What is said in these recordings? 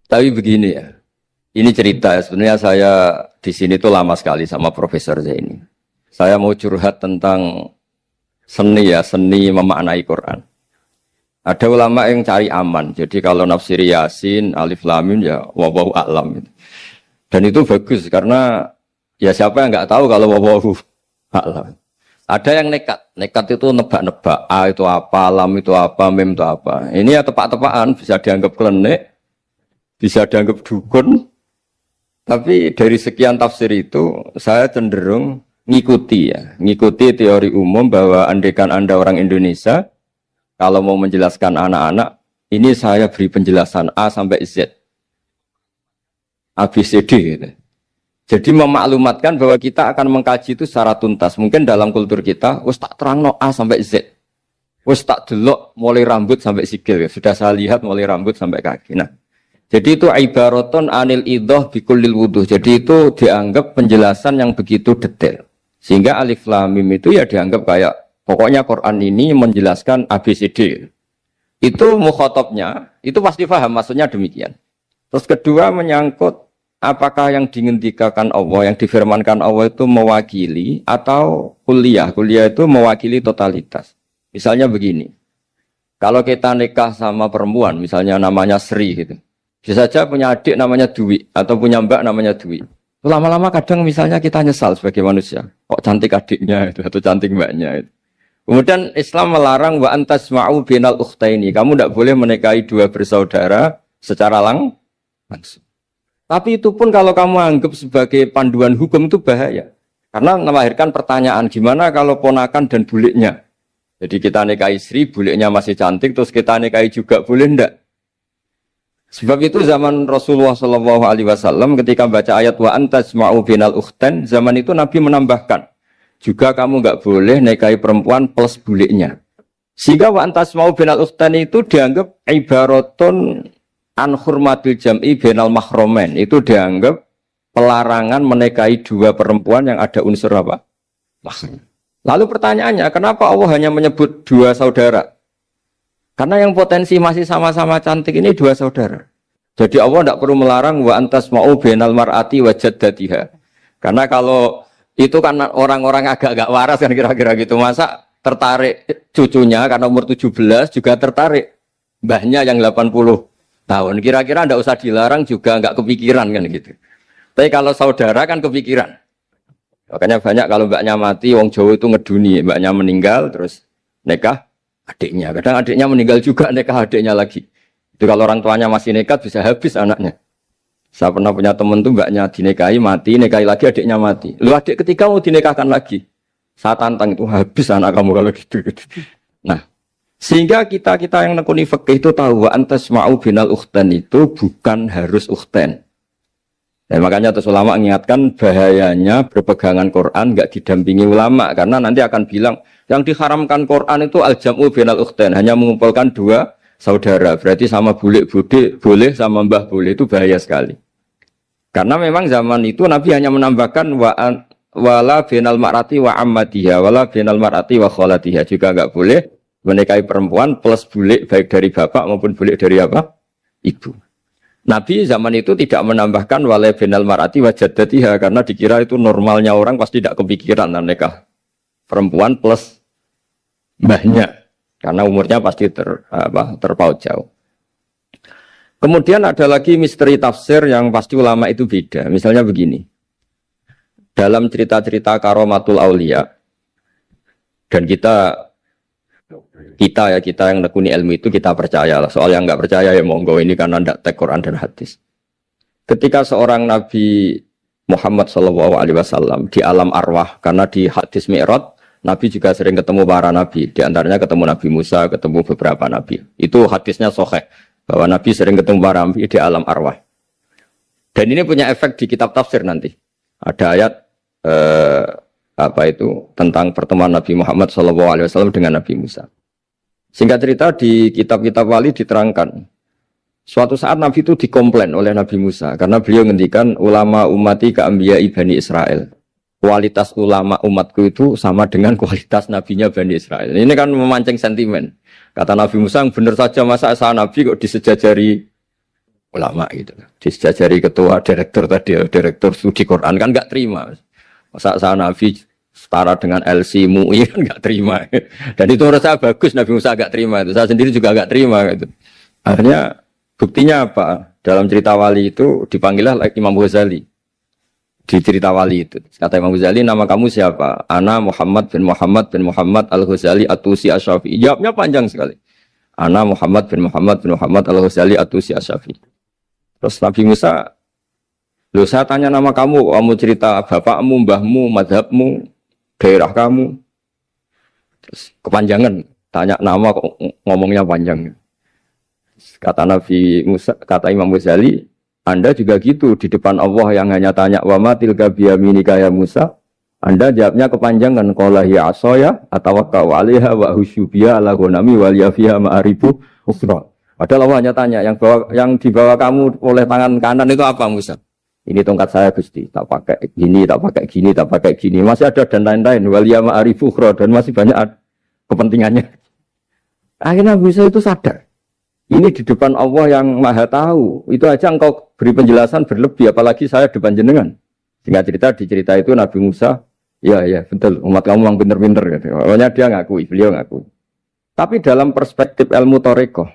Tapi begini ya, ini cerita ya. Sebenarnya saya di sini tuh lama sekali sama Profesor Zaini. Saya mau curhat tentang seni ya, seni memaknai Quran. Ada ulama yang cari aman. Jadi kalau nafsir Yasin, Alif Lam Mim ya wallahu a'lam. Dan itu bagus karena ya siapa yang nggak tahu kalau wallahu a'lam. Ada yang nekat itu nebak-nebak. A itu apa, lam itu apa, mim itu apa. Ini ya tepak-tepakan, bisa dianggap klenik, bisa dianggap dukun. Tapi dari sekian tafsir itu, saya cenderung ngikuti teori umum bahwa andaikan Anda orang Indonesia, kalau mau menjelaskan anak-anak, ini saya beri penjelasan A sampai Z. A, B, C, D gitu. Jadi memaklumatkan bahwa kita akan mengkaji itu secara tuntas. Mungkin dalam kultur kita, wis tak terangno A sampai Z. Wis tak delok mulai rambut sampai sikil. Sudah saya lihat mulai rambut sampai kaki. Nah, jadi itu ibaratun anil idhah bikullil wuduh. Jadi itu dianggap penjelasan yang begitu detail. Sehingga alif lam mim itu ya dianggap kayak pokoknya Quran ini menjelaskan ABCD. Itu mukhatabnya, itu pasti paham maksudnya demikian. Terus kedua menyangkut apakah yang dingendikakan Allah, yang difirmankan Allah itu mewakili atau kuliah. Kuliah itu mewakili totalitas. Misalnya begini, kalau kita nikah sama perempuan, misalnya namanya Sri gitu. Bisa saja punya adik namanya Dwi, atau punya mbak namanya Dwi. Lama-lama kadang misalnya kita nyesal sebagai manusia. Kok cantik adiknya itu, atau cantik mbaknya itu. Kemudian Islam melarang wa antasma'u binal ukhtaini. Kamu tidak boleh menikahi dua bersaudara secara langsung. Tapi itu pun kalau kamu anggap sebagai panduan hukum itu bahaya. Karena melahirkan pertanyaan, gimana kalau ponakan dan buliknya? Jadi kita nikahi istri, buliknya masih cantik, terus kita nikahi juga, boleh enggak? Sebab itu zaman Rasulullah SAW ketika baca ayat wa antasma'u binal ukhtan, zaman itu Nabi menambahkan, juga kamu enggak boleh nikahi perempuan plus buliknya. Sehingga wa antasma'u binal ukhtan itu dianggap ibaratun an hurmatil jam'i bainal mahromen, itu dianggap pelarangan menikahi dua perempuan yang ada unsur apa? Mahram. Lalu pertanyaannya, kenapa Allah hanya menyebut dua saudara? Karena yang potensi masih sama-sama cantik ini dua saudara. Jadi Allah tidak perlu melarang wa antasma'u bainal mar'ati wa jaddatiha. Karena kalau itu kan orang-orang agak-agak waras kan kira-kira gitu, masa tertarik cucunya karena umur 17 juga tertarik mbahnya yang 80 tahun, kira-kira ndak usah dilarang juga nggak kepikiran kan gitu. Tapi kalau saudara kan kepikiran. Makanya banyak kalau mbaknya mati, wong Jawa itu ngeduni, mbaknya meninggal terus nikah adiknya. Kadang adiknya meninggal juga nikah adiknya lagi. Itu kalau orang tuanya masih nekat bisa habis anaknya. Saya pernah punya teman tuh mbaknya dinikahi mati, nikahi lagi adiknya mati. Lu adik ketiga mau dinikahkan lagi. Saya tantang itu habis anak kamu kalau gitu. Nah, sehingga kita yang nekuni fikih itu tahu wa antasma'u binal ukhtan itu bukan harus ukhtan. Dan makanya terus ulama mengingatkan bahayanya berpegangan Quran enggak didampingi ulama karena nanti akan bilang yang diharamkan Quran itu al-jam'u binal ukhtan, hanya mengumpulkan dua saudara. Berarti sama bulik bude boleh, sama mbah boleh, itu bahaya sekali. Karena memang zaman itu Nabi hanya menambahkan wala binal mar'ati wa ammatiha, wala binal mar'ati wa kholatiha, juga enggak boleh menikahi perempuan plus bulik baik dari bapak maupun bulik dari apa? Ibu. Nabi zaman itu tidak menambahkan wala binal mar'ati wa jaddatiha karena dikira itu normalnya orang pasti tidak kepikiran nikah perempuan plus mbahnya karena umurnya pasti terpaut jauh. Kemudian ada lagi misteri tafsir yang pasti ulama itu beda. Misalnya begini. Dalam cerita-cerita karomatul aulia dan kita yang nekuni ilmu itu kita percaya lah. Soal yang nggak percaya ya monggo, ini karena tidak tek Quran dan hadis. Ketika seorang Nabi Muhammad SAW di alam arwah, karena di hadis Mi'raj Nabi juga sering ketemu para nabi, di antaranya ketemu Nabi Musa, ketemu beberapa nabi. Itu hadisnya sahih bahwa Nabi sering ketemu para nabi di alam arwah. Dan ini punya efek di kitab tafsir nanti. Ada ayat tentang pertemuan Nabi Muhammad SAW dengan Nabi Musa. Singkat cerita di kitab-kitab wali diterangkan, suatu saat Nabi itu dikomplain oleh Nabi Musa karena beliau ngendikan ulama umati ka'ambiya'i Bani Israel. Kualitas ulama umatku itu sama dengan kualitas nabinya Bani Israel. Ini kan memancing sentimen. Kata Nabi Musa, benar saja masa saya Nabi kok disejajari ulama gitu. Disjajari ketua direktur tadi, direktur studi Quran kan nggak terima. Masa Nabi setara dengan LC MUI kan nggak terima. Dan itu menurut saya bagus Nabi Musa nggak terima itu. Saya sendiri juga nggak terima gitu. Akhirnya buktinya apa? Dalam cerita wali itu dipanggillah Imam Ghazali. Di cerita wali itu kata Imam Ghazali, nama kamu siapa? Ana Muhammad bin Muhammad Al-Ghazali At-Tusi Asy-Syafi'i. Jawabnya panjang sekali. Ana Muhammad bin Muhammad Al-Ghazali At-Tusi Asy-Syafi'i. Terus Nabi Musa, loh saya tanya nama kamu cerita bapakmu, mbahmu, madhabmu, daerah kamu. Terus kepanjangan, tanya nama kok ngomongnya panjang. Kata Nabi Musa, kata Imam Ghazali, Anda juga gitu di depan Allah yang hanya tanya wa ma tilka biyaminika ya Musa. Anda jawabnya kepanjangan qala hiya asaya atawakkau 'alaiha wa husyubiya ala ghanami wal yafiha ma'aribu ukhra. Padahal Allah hanya tanya yang dibawa kamu oleh tangan kanan itu apa Musa? Ini tongkat saya Gusti, tak pakai gini, tak pakai gini, tak pakai gini. Masih ada dan lain-lain wal ya ma'aribu ukhra dan masih banyak kepentingannya. Akhirnya Musa itu sadar. Ini di depan Allah yang maha tahu. Itu aja engkau beri penjelasan berlebih. Apalagi saya depan jenengan. Singkat cerita, di cerita itu Nabi Musa, ya betul, umat kamu yang pinter-pinter. Gitu. Pokoknya dia ngakui, beliau ngakui. Tapi dalam perspektif ilmu Thariqah,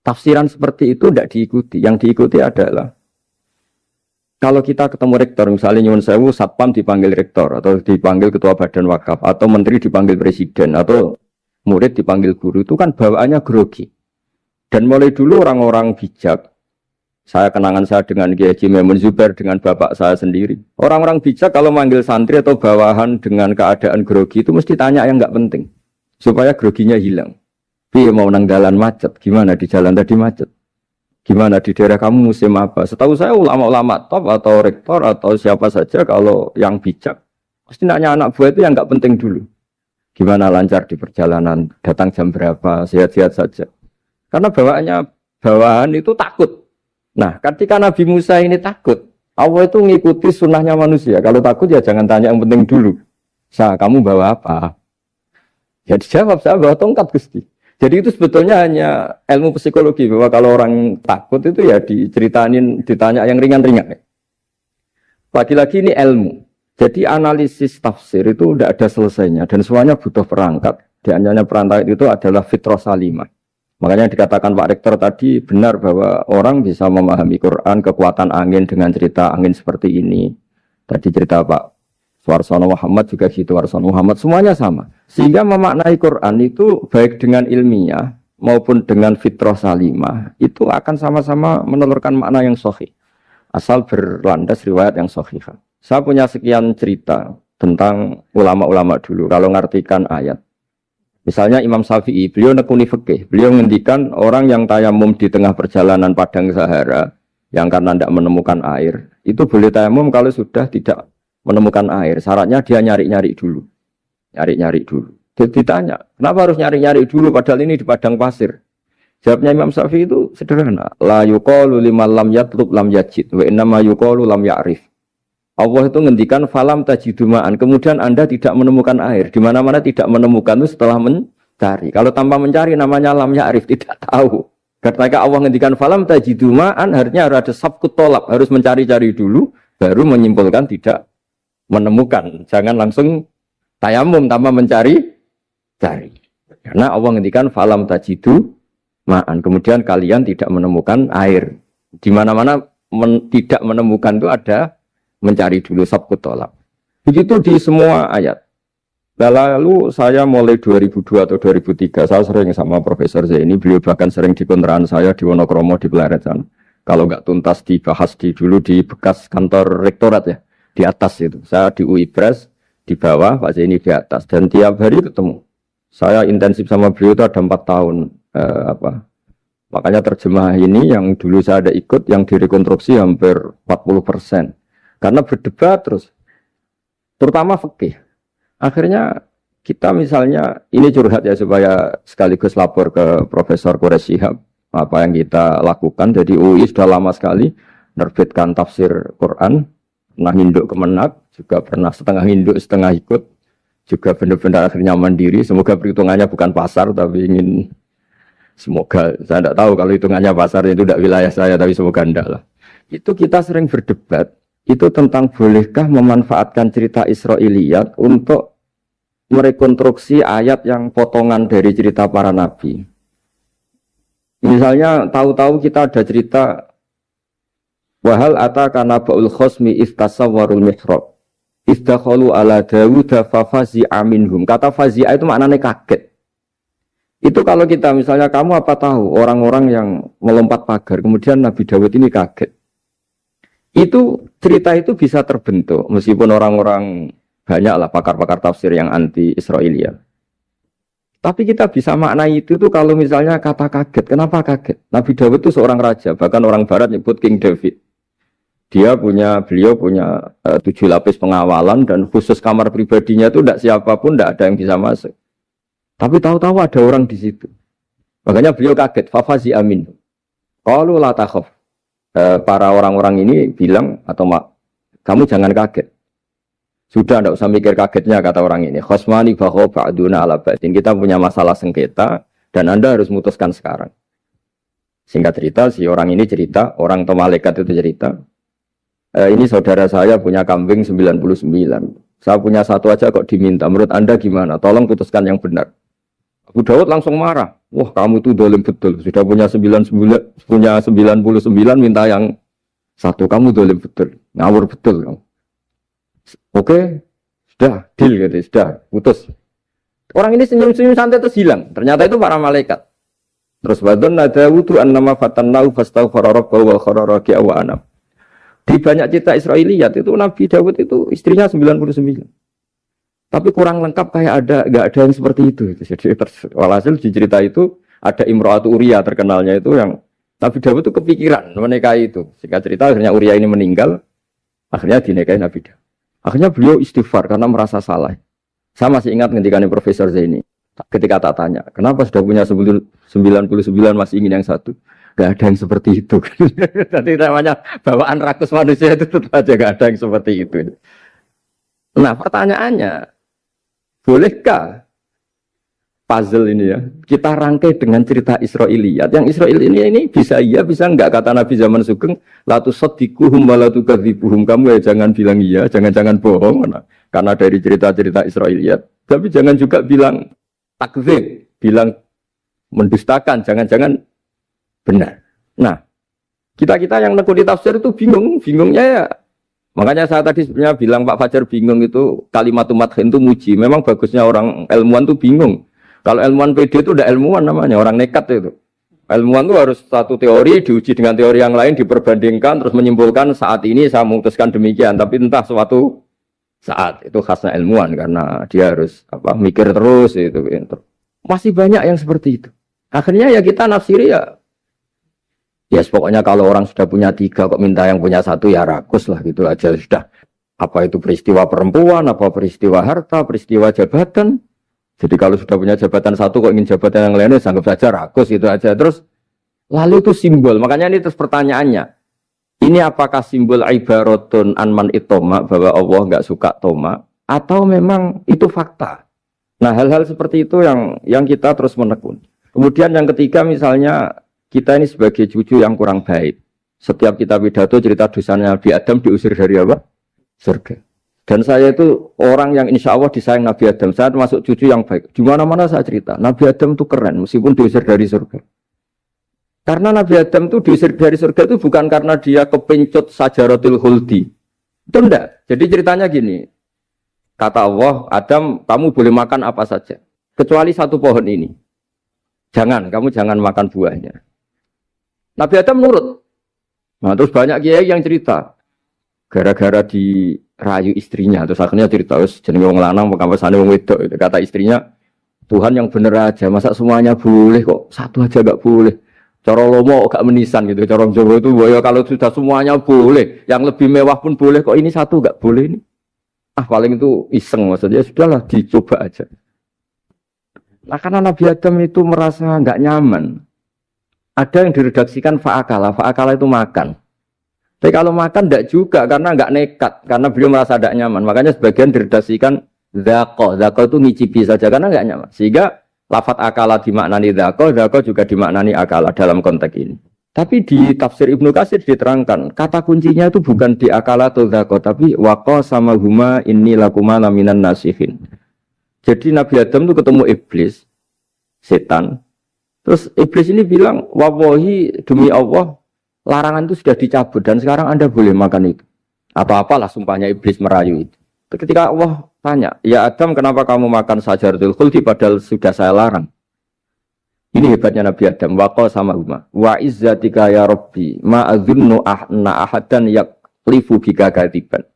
tafsiran seperti itu tidak diikuti. Yang diikuti adalah, kalau kita ketemu rektor, misalnya Nyuwun Sewu, Satpam dipanggil rektor, atau dipanggil ketua badan wakaf, atau menteri dipanggil presiden, atau murid dipanggil guru, itu kan bawaannya grogi. Dan mulai dulu orang-orang bijak, saya kenangan saya dengan Kiai Haji Maimun Zubair dengan bapak saya sendiri. Orang-orang bijak kalau manggil santri atau bawahan dengan keadaan grogi itu mesti tanya yang nggak penting. Supaya groginya hilang. Piye mau nang dalan macet, gimana di jalan tadi macet? Gimana di daerah kamu musim apa? Setahu saya ulama-ulama top atau rektor atau siapa saja kalau yang bijak, mesti nanya anak buah itu yang nggak penting dulu. Gimana lancar di perjalanan, datang jam berapa, sehat-sehat saja. Karena bawahan itu takut. Nah, ketika Nabi Musa ini takut, Allah itu mengikuti sunnahnya manusia. Kalau takut ya jangan tanya yang penting dulu. Kamu bawa apa? Ya dijawab, saya bawa tongkat Gusti. Jadi itu sebetulnya hanya ilmu psikologi. Bahwa kalau orang takut itu ya ditanya yang ringan-ringan. Lagi-lagi ini ilmu. Jadi analisis tafsir itu tidak ada selesainya. Dan semuanya butuh perangkat. Di antaranya perangkat itu adalah fitrah salimah. Makanya dikatakan Pak Rektor tadi benar bahwa orang bisa memahami Quran, kekuatan angin dengan cerita angin seperti ini. Tadi cerita Pak Suarsono Muhammad juga gitu, Suarsono Muhammad, semuanya sama. Sehingga memaknai Quran itu baik dengan ilmiah maupun dengan fitrah salimah, itu akan sama-sama menelurkan makna yang sahih. Asal berlandas riwayat yang sahih. Saya punya sekian cerita tentang ulama-ulama dulu, kalau ngartikan ayat. Misalnya Imam Syafi'i, beliau nekuni fikih. Beliau menghentikan orang yang tayamum di tengah perjalanan padang Sahara, yang karena tidak menemukan air, itu boleh tayamum kalau sudah tidak menemukan air. Syaratnya dia nyari-nyari dulu. Nyari-nyari dulu. Jadi ditanya, kenapa harus nyari-nyari dulu padahal ini di padang pasir? Jawabnya Imam Syafi'i itu sederhana. La yuqalu liman lam yatlub lam yajid, wa innama yuqalu lam ya'rif. Allah itu ngendikan falam tajiduma'an, kemudian Anda tidak menemukan air. Di mana-mana tidak menemukan itu setelah mencari. Kalau tanpa mencari namanya lam ya'rif, tidak tahu. Ketika Allah ngendikan falam tajiduma'an, artinya harus ada sabkut tolak, harus mencari-cari dulu, baru menyimpulkan tidak menemukan. Jangan langsung tayamum tanpa mencari-cari. Karena Allah ngendikan falam tajiduma'an, kemudian kalian tidak menemukan air. Di mana-mana tidak menemukan itu ada mencari dulu sabkut tolak. Begitu di semua ayat. Lalu saya mulai 2002 atau 2003, saya sering sama Profesor Zaini, beliau bahkan sering di kontrakan saya di Wonokromo di Pleret sana. Kalau nggak tuntas dibahas dulu di bekas kantor rektorat ya, di atas itu. Saya di UI Pres, di bawah, Pak Zaini di atas. Dan tiap hari ketemu. Saya intensif sama beliau itu ada 4 tahun. Makanya terjemah ini yang dulu saya ada ikut, yang direkonstruksi hampir 40%. Karena berdebat terus, terutama fikih. Akhirnya kita misalnya, ini curhat ya supaya sekaligus lapor ke Profesor Quraish Shihab, apa yang kita lakukan. Jadi UI sudah lama sekali menerbitkan tafsir Quran, pernah nginduk Kemenak, juga pernah setengah nginduk, setengah ikut, juga benar-benar akhirnya mandiri. Semoga perhitungannya bukan pasar, tapi ingin Semoga, saya tidak tahu kalau hitungannya pasar itu tidak wilayah saya, tapi semoga enggak lah. Itu kita sering berdebat, itu tentang bolehkah memanfaatkan cerita Israiliyat untuk merekonstruksi ayat yang potongan dari cerita para nabi. Misalnya tahu-tahu kita ada cerita wahal ataka naba'ul khosmi istasawwarul mihrab istakhalu ala Dawuda fafazi'a minhum. Kata fazi'a itu maknanya kaget. Itu kalau kita misalnya kamu apa tahu orang-orang yang melompat pagar kemudian Nabi Dawud ini kaget. Itu cerita itu bisa terbentuk meskipun orang-orang banyaklah pakar-pakar tafsir yang anti Israiliyat. Tapi kita bisa maknai itu tuh kalau misalnya kata kaget. Kenapa kaget? Nabi Dawud itu seorang raja, bahkan orang barat nyebut King David. Beliau punya 7 lapis pengawalan dan khusus kamar pribadinya itu tidak siapapun, tidak ada yang bisa masuk. Tapi tahu-tahu ada orang di situ. Makanya beliau kaget. Fafazi amin. Qalu la takhaf. Para orang-orang ini bilang atau kamu jangan kaget. Sudah tidak usah mikir kagetnya kata orang ini. Khosmani bahwa ba'duna ala ba'din. Kita punya masalah sengketa dan Anda harus memutuskan sekarang. Singkat cerita, si orang ini cerita, orang atau malaikat itu cerita. Ini saudara saya punya kambing 99. Saya punya satu aja kok diminta. Menurut Anda gimana? Tolong putuskan yang benar. Abu Dawud langsung marah. Wah, kamu itu dolim betul. Sudah punya 99, minta yang satu. Kamu dolim betul. Ngawur betul kamu. Oke, sudah deal gitu, sudah putus. Orang ini senyum-senyum santai terus hilang. Ternyata itu para malaikat. Terus wadon Dawud annama fatannahu fastaghfara rabbahu wa kharara raki'a wa anam. Di banyak cerita Israiliyat itu Nabi Dawud itu istrinya 99. Tapi kurang lengkap kayak enggak ada yang seperti itu. Jadi walhasil di cerita itu ada Imra'atu Uria terkenalnya itu yang Nabi Dawud itu kepikiran menikahi itu. Singkat cerita akhirnya Uria ini meninggal, akhirnya dinikahi Nabi Dawud. Akhirnya beliau istighfar karena merasa salah. Saya masih ingat ketika Profesor Zaini. Ketika tak tanya, kenapa sudah punya 99 masih ingin yang satu? Gak ada yang seperti itu. Jadi namanya bawaan rakus manusia itu tetap aja gak ada yang seperti itu. Nah pertanyaannya, bolehkah puzzle ini ya kita rangkai dengan cerita Israiliyat? Yang Israel ini bisa iya, bisa enggak. Kata Nabi zaman Sugeng, la tusaddiquhum wa la tukadzibuhum. Kamu ya jangan bilang iya, jangan bohong karena dari cerita-cerita Israiliyat. Tapi jangan juga bilang takdzib, bilang mendustakan, jangan-jangan benar. Nah, kita yang nekuni tafsir itu bingungnya ya. Makanya saya tadi sebenarnya bilang Pak Fajar bingung itu kalimat madhin itu muji. Memang bagusnya orang ilmuwan itu bingung. Kalau ilmuwan PD itu udah ilmuwan namanya, orang nekat itu. Ilmuwan itu harus satu teori diuji dengan teori yang lain, diperbandingkan terus menyimpulkan saat ini saya memutuskan demikian. Tapi entah suatu saat itu khasnya ilmuwan karena dia harus mikir terus itu. Masih banyak yang seperti itu. Akhirnya ya kita nafsiri ya pokoknya kalau orang sudah punya 3 kok minta yang punya 1 ya rakus lah gitu aja sudah. Apa itu peristiwa perempuan, apa peristiwa harta, peristiwa jabatan. Jadi kalau sudah punya jabatan 1 kok ingin jabatan yang lainnya anggap saja rakus gitu aja. Terus lalu itu simbol. Makanya ini terus pertanyaannya. Ini apakah simbol ibaratun anman itoma bahwa Allah enggak suka toma atau memang itu fakta? Nah, hal-hal seperti itu yang kita terus menekun. Kemudian yang ketiga misalnya kita ini sebagai cucu yang kurang baik. Setiap kita pidato cerita dosanya Nabi Adam diusir dari apa? Surga. Dan saya itu orang yang insya Allah disayang Nabi Adam. Saya termasuk cucu yang baik. Di mana-mana saya cerita. Nabi Adam itu keren meskipun diusir dari surga. Karena Nabi Adam itu diusir dari surga itu bukan karena dia kepencut sajaratul khuldi. Itu enggak. Jadi ceritanya gini. Kata Allah, Adam kamu boleh makan apa saja. Kecuali 1 pohon ini. Kamu jangan makan buahnya. Nabi Adam nurut. Nah, terus banyak kiai yang cerita. Gara-gara dirayu istrinya. Terus akhirnya cerita, jenenge wong lanang, pekampesane wong wedok. Kata istrinya, Tuhan yang bener aja. Masa semuanya boleh kok? 1 aja gak boleh. Cara lomo gak menisan gitu. Cara Jawa itu, ya kalau sudah semuanya boleh. Yang lebih mewah pun boleh kok. Ini 1 gak boleh ini. Paling itu iseng maksudnya. Sudahlah, dicoba aja. Nah, karena Nabi Adam itu merasa gak nyaman. Ada yang diredaksikan fa'akala itu makan. Tapi kalau makan tidak juga karena nggak nekat, karena beliau merasa tidak nyaman. Makanya sebagian diredaksikan zaqo itu ngicipi saja karena nggak nyaman. Sehingga lafat akala dimaknani dzaka juga dimaknani akala dalam konteks ini. Tapi di tafsir Ibnu Katsir diterangkan, kata kuncinya itu bukan di akala atau dzaka, tapi waqa sama huma inni lakuma laminan nasihin. Jadi Nabi Adam itu ketemu iblis, setan. Terus iblis ini bilang, wallahi demi Allah, larangan itu sudah dicabut dan sekarang Anda boleh makan itu. Atau apalah sumpahnya iblis merayu itu. Ketika Allah tanya, ya Adam kenapa kamu makan sajaratul khuldi padahal sudah saya larang? Ini hebatnya Nabi Adam. Waqa sama huma. Wa izzatika ya Rabbi ma adzunnu anna ahadan yaklifu bika kadiban.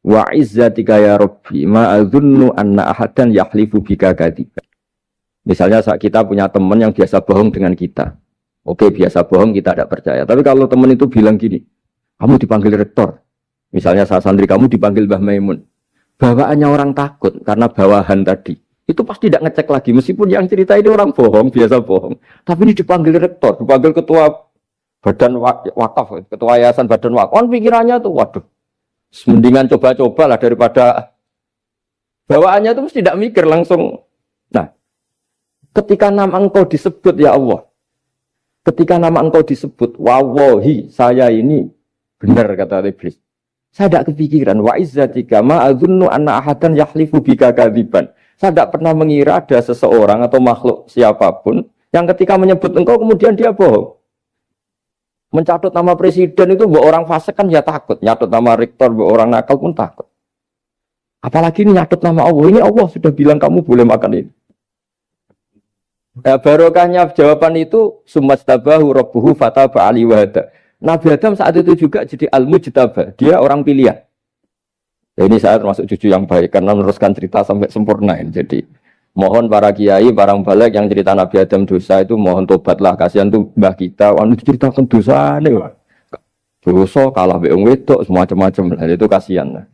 Wa izzatika ya Rabbi ma adzunnu anna ahadan yaklifu bika kadiban. Misalnya saat kita punya teman yang biasa bohong dengan kita. Oke, biasa bohong kita tidak percaya. Tapi kalau teman itu bilang gini, kamu dipanggil rektor. Misalnya saat santri kamu dipanggil Mbah Maimun. Bawaannya orang takut karena bawahan tadi. Itu pasti tidak ngecek lagi, meskipun yang cerita ini orang bohong, biasa bohong. Tapi ini dipanggil rektor, dipanggil ketua badan wakaf, ketua yayasan badan wakaf. Kan pikirannya tuh, waduh, mendingan coba-coba lah daripada bawaannya tuh mesti tidak mikir langsung. Nah, ketika nama engkau disebut ya Allah, ketika nama engkau disebut, wallahi saya ini benar kata iblis. Saya tidak kepikiran, wa izzatika ma adzunnu anna ahadan yahlifu bika kadziban. Saya tidak pernah mengira ada seseorang atau makhluk siapapun yang ketika menyebut engkau kemudian dia bohong. Mencatut nama presiden itu buat orang fasik kan ya takut. Nyatut nama rektor buat orang nakal pun takut. Apalagi ini nyatut nama Allah. Ini Allah sudah bilang kamu boleh makan ini. Ya, barokahnya jawaban itu sumastabahu rabbuhu fataba ali wahada. Nabi Adam saat itu juga jadi al-mujtaba. Dia orang pilihan. Ya, ini saya termasuk cucu yang baik karena meneruskan cerita sampai sempurna ini. Jadi mohon para kiai, para balik yang cerita Nabi Adam dosa itu mohon tobatlah. Kasihan tuh mbah kita, wanu diceritakan dosa nih. Dosa kalah beong wedok semacam-macam lah itu kasihan.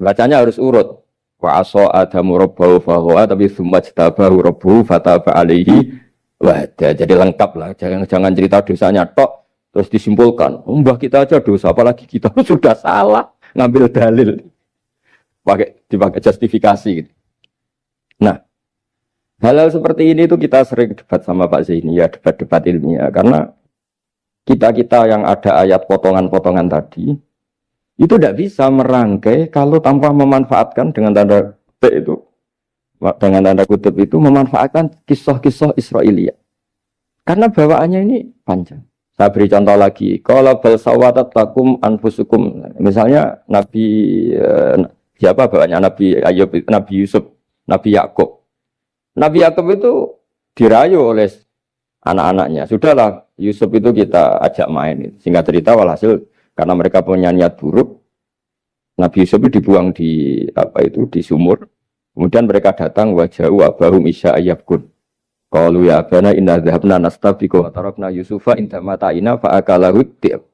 Bacanya harus urut. Wa asa adamu rabbahu fahuwa tapi tsumma jtabahu rabbuhu fataba alaihi wahda. Jadi lengkap lah. Jangan cerita dosanya tok terus disimpulkan. Mbah kita aja dosa apalagi kita sudah salah. Ngambil dalil dipakai justifikasi gitu. Nah, hal-hal seperti ini itu kita sering debat sama Pak Zaini ya, debat-debat ilmiah karena kita yang ada ayat potongan-potongan tadi itu tidak bisa merangkai kalau tanpa memanfaatkan dengan tanda kutip itu memanfaatkan kisah-kisah Israiliyah karena bawaannya ini panjang. Saya beri contoh lagi, kalau bal sawatat lakum anfusukum, misalnya Nabi siapa bawanya Nabi Ayub, Nabi Yusuf, Nabi Yakub. Nabi Yakub itu dirayu oleh anak-anaknya. Sudahlah Yusuf itu kita ajak main. Singkat cerita walhasil karena mereka punya niat buruk, Nabi Yusuf itu dibuang di di sumur. Kemudian mereka datang waja'u abahum isya ayyabkun. Qalu ya abana inna dhahabna nastabiqu wa tarakna Yusufa inda mata'ina fa akalahu dhi'ab.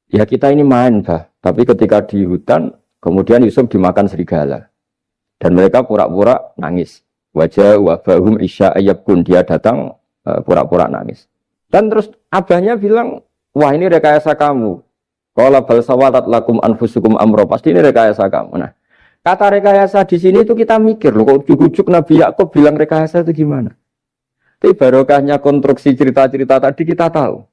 Ya kita ini main, Bah. Tapi ketika di hutan, kemudian Yusuf dimakan serigala. Dan mereka pura-pura nangis. Wajah wabahum isya ayyabkun. Dia datang pura-pura nangis. Dan terus abahnya bilang, wah ini rekayasa kamu. Qala bal sawatat lakum anfusukum amro. Pasti ini rekayasa kamu. Nah, kata rekayasa di sini itu kita mikir loh, kok ujuk-ujuk Nabi Yakub bilang rekayasa itu gimana? Tapi barokahnya konstruksi cerita-cerita tadi kita tahu.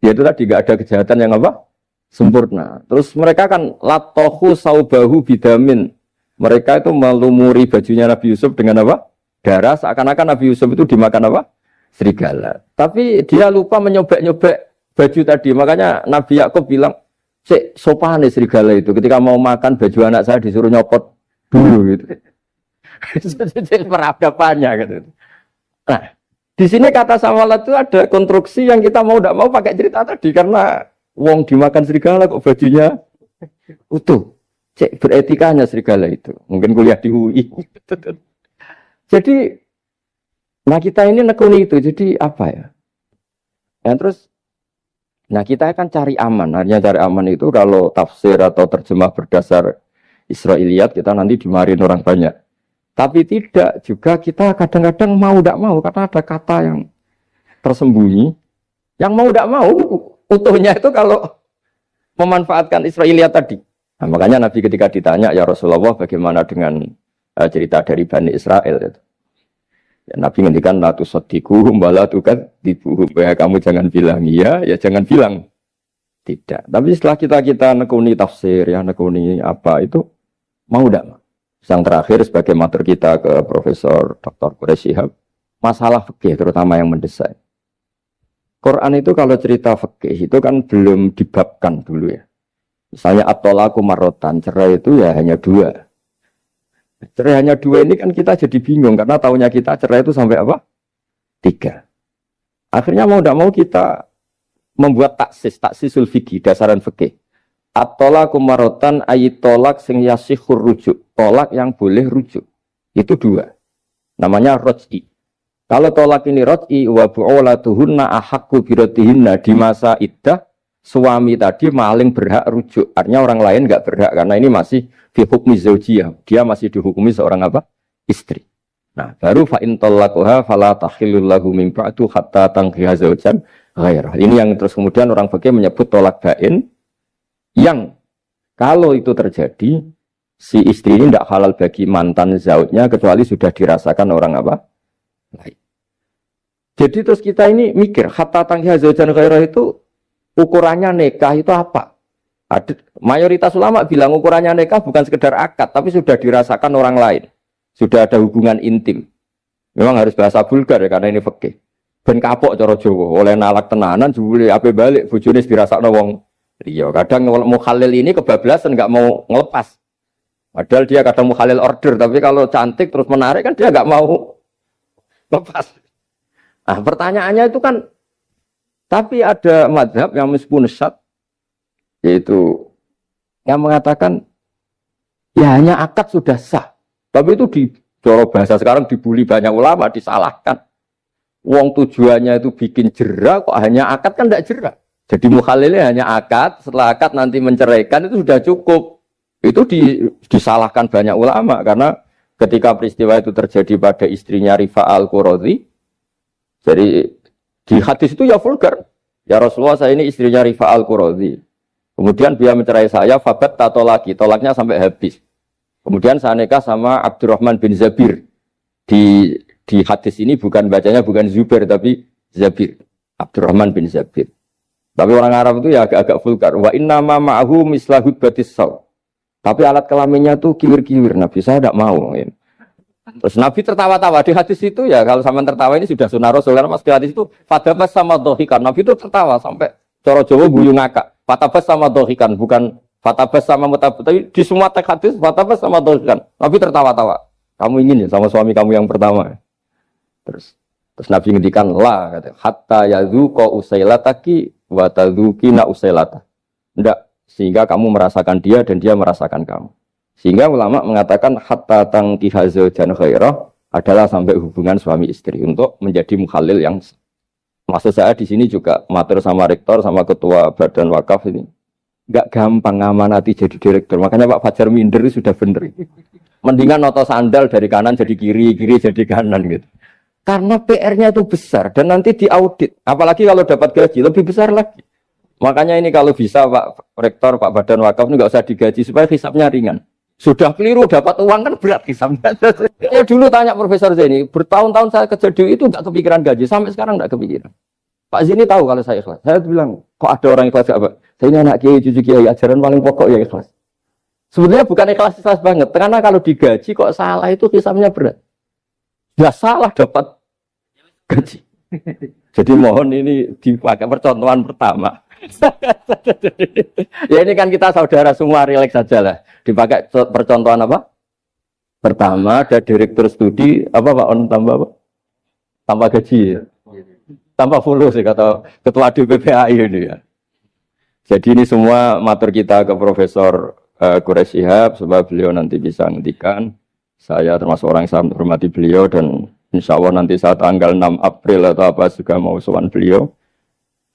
Dia itu tadi gak ada kejahatan yang apa? Sempurna. Terus mereka kan latohu saubahu bidamin. Mereka itu melumuri bajunya Nabi Yusuf dengan apa? Darah. Seakan-akan Nabi Yusuf itu dimakan apa? Serigala. Tapi dia lupa menyobek-nyobek baju tadi. Makanya Nabi Yakub bilang, sopan nih serigala itu. Ketika mau makan baju anak saya disuruh nyopot dulu gitu. Peradabannya gitu. Nah, di sini kata sawalat itu ada konstruksi yang kita mau tidak mau pakai cerita tadi karena wong dimakan serigala kok bajunya utuh. Cek beretikanya serigala itu. Mungkin kuliah di UI. Jadi, nah kita ini nekuni itu. Jadi apa ya? Dan terus nah kita akan cari aman. Artinya cari aman itu kalau tafsir atau terjemah berdasar Israiliyat kita nanti dimarin orang banyak. Tapi tidak juga kita kadang-kadang mau tidak mau karena ada kata yang tersembunyi. Yang mau tidak mau utuhnya itu kalau memanfaatkan Israiliyat tadi. Nah, makanya Nabi ketika ditanya ya Rasulullah bagaimana dengan cerita dari Bani Israel itu. Ya, Nabi ngendikan la tusaddiquhum wa la tukadzibuhum. Ya kamu jangan bilang iya, ya jangan bilang tidak. Tapi setelah kita nekuni tafsir, ya nekuni apa itu mau tidak? Yang terakhir sebagai matur kita ke Profesor Dr. Quraish Shihab, masalah fikih terutama yang mendesak. Quran itu kalau cerita fikih itu kan belum dibabkan dulu ya. Misalnya at-thalaqu marratan, cerai itu ya hanya 2. Cerai hanya 2 ini kan kita jadi bingung karena taunya kita cerai itu sampai apa? 3. Akhirnya mau tidak mau kita membuat taksisul fikih, dasaran fikih. At-thalaqu marratan ayat tolak sing yasihur rujuk, tolak yang boleh rujuk. Itu 2. Namanya roj'i. Kalau tolak ini roj'i wa bu'ulatuhunna ahaqqu biratihinna, di masa iddah suami tadi maling berhak rujuk. Artinya orang lain enggak berhak karena ini masih fi hukmi zaujiyah. Dia masih dihukumi seorang apa? Istri. Nah, baru fa in talaqaha fala tahillul lahu min ba'du hatta tankiha zaujan ghairah. Ini yang terus kemudian orang fikih menyebut tolak bain, yang kalau itu terjadi si istri ini tidak halal bagi mantan zaujnya kecuali sudah dirasakan orang apa? Lain. Jadi terus kita ini mikir hatta tankiha zaujan ghairah itu ukurannya nikah itu apa? Mayoritas ulama bilang ukurannya nikah bukan sekedar akad, tapi sudah dirasakan orang lain. Sudah ada hubungan intim. Memang harus bahasa vulgar ya, karena ini fikih. Ben kapok cara Jawa, oleh nalak tenanan jebule ape balik bojone dirasakno wong liya. Kadang mukhalil ini kebablasan enggak mau ngelepas. Padahal dia kadang mukhalil order, tapi kalau cantik terus menarik kan dia enggak mau lepas. Nah, pertanyaannya itu kan, tapi ada mazhab yang meskipun syad, yaitu yang mengatakan ya hanya akad sudah sah. Tapi itu di cara bahasa sekarang dibully banyak ulama, disalahkan. Wong tujuannya itu bikin jera, kok hanya akad kan tidak jera. Jadi mukhalilnya hanya akad, setelah akad nanti menceraikan itu sudah cukup. Itu disalahkan banyak ulama karena ketika peristiwa itu terjadi pada istrinya Rifa al-Qurazi, jadi di hadis itu ya vulgar. Ya Rasulullah, saya ini istrinya Rifa al-Qurazi. Kemudian dia mencerai saya, fabat tato lagi, tolaknya sampai habis. Kemudian saya nikah sama Abdurrahman bin Zabir. Di hadis ini bukan bacanya bukan Zubair tapi Zabir. Abdurrahman bin Zabir. Tapi orang Arab itu ya agak-agak vulgar. Wa inna ma ma'ahu mislahud batis saw. Tapi alat kelaminnya tuh kiwir-kiwir. Nabi saya tidak mau. Terus Nabi tertawa-tawa di hadis itu ya, kalau sama tertawa ini sudah sunnah Rasul, karena mas di hadis itu fatabas sama dohikan. Nabi itu tertawa sampai coro Jawa guyu ngakak. Fatabas sama dohikan, bukan fatabas sama mutabas, tapi di semua teks hadis fatabas sama dohikan. Nabi tertawa-tawa. Kamu ingin ya sama suami kamu yang pertama. Terus Nabi ngendikan la, kata hatta yadzuqa usailataki wa tadzukina usailata. Enggak, sehingga kamu merasakan dia dan dia merasakan kamu. Sehingga ulama mengatakan hatta tankiha zaujan khairah adalah sampai hubungan suami istri untuk menjadi mukhalil yang, maksud saya di sini juga matur sama rektor sama ketua badan wakaf ini enggak gampang ngamanati jadi direktur. Makanya Pak Fajar minder itu sudah bener. Mendingan noto sandal dari kanan jadi kiri, kiri jadi kanan gitu. Karena PR-nya itu besar dan nanti diaudit. Apalagi kalau dapat gaji lebih besar lagi. Makanya ini kalau bisa Pak Rektor, Pak Badan Wakaf ini nggak usah digaji supaya hisapnya ringan. Sudah keliru dapat uang kan berat hisapnya. Ya dulu tanya Profesor Zaini, bertahun-tahun saya kerja di itu nggak kepikiran gaji, sampai sekarang nggak kepikiran. Pak Zaini tahu kalau saya ikhlas. Saya bilang, kok ada orang ikhlas apa? Saya ini anak kiai, cucu kiai, ajaran paling pokok ya ikhlas. Sebenarnya bukan ikhlas banget, karena kalau digaji kok salah itu hisapnya berat. Ya salah dapat gaji. Jadi mohon ini dipakai percontohan pertama. Ya ini kan kita saudara semua, rileks saja lah. Dipakai percontohan apa? Pertama ada direktur studi apa Pak On tambah apa? Tambah gaji ya. Tambah fulus ya kata ketua DPPAI ini ya. Jadi ini semua matur kita ke Profesor Quraish Shihab supaya beliau nanti bisa ngendikan. Saya termasuk orang yang sangat menghormati beliau dan insya Allah nanti saat tanggal 6 April atau apa juga mau sowan beliau.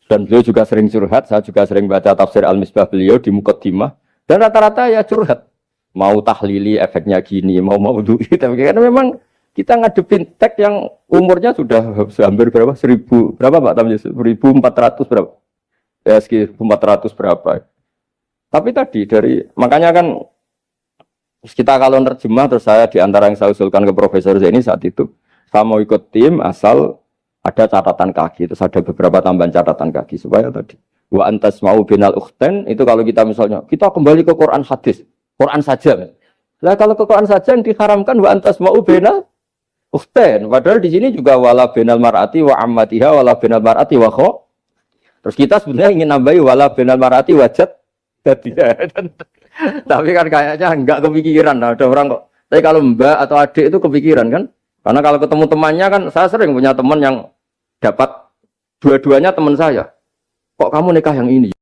Dan beliau juga sering curhat, saya juga sering baca tafsir Al-Misbah beliau di Muqaddimah. Dan rata-rata ya curhat. Mau tahlili efeknya gini, mau duit. Tapi karena memang kita ngadepin teks yang umurnya sudah hampir berapa? 1000, berapa Pak Tamji? 1400 berapa? Ya sekitar 1400 berapa. Tapi tadi makanya kan kita kalau nerjemah terus saya diantara yang saya usulkan ke Profesor Zaini saat itu, Saya mau ikut tim asal ada catatan kaki, terus ada beberapa tambahan catatan kaki supaya tadi wa antas mau binal ukhten itu kalau kita misalnya kita kembali ke Quran hadis, Quran saja. Lah kalau ke Quran saja yang diharamkan wa antas mau binal ukhten. Padahal di sini juga wala binal mar'ati wa ammatiha wala binal mar'ati wa kho. Terus kita sebenarnya ingin nambahi wala binal mar'ati wajad tadinya. Tapi kan kayaknya enggak kepikiran. Nah, ada orang kok. Tapi kalau mbak atau adik itu kepikiran kan? Karena kalau ketemu temannya kan, saya sering punya teman yang dapat dua-duanya teman saya. Kok kamu nikah yang ini?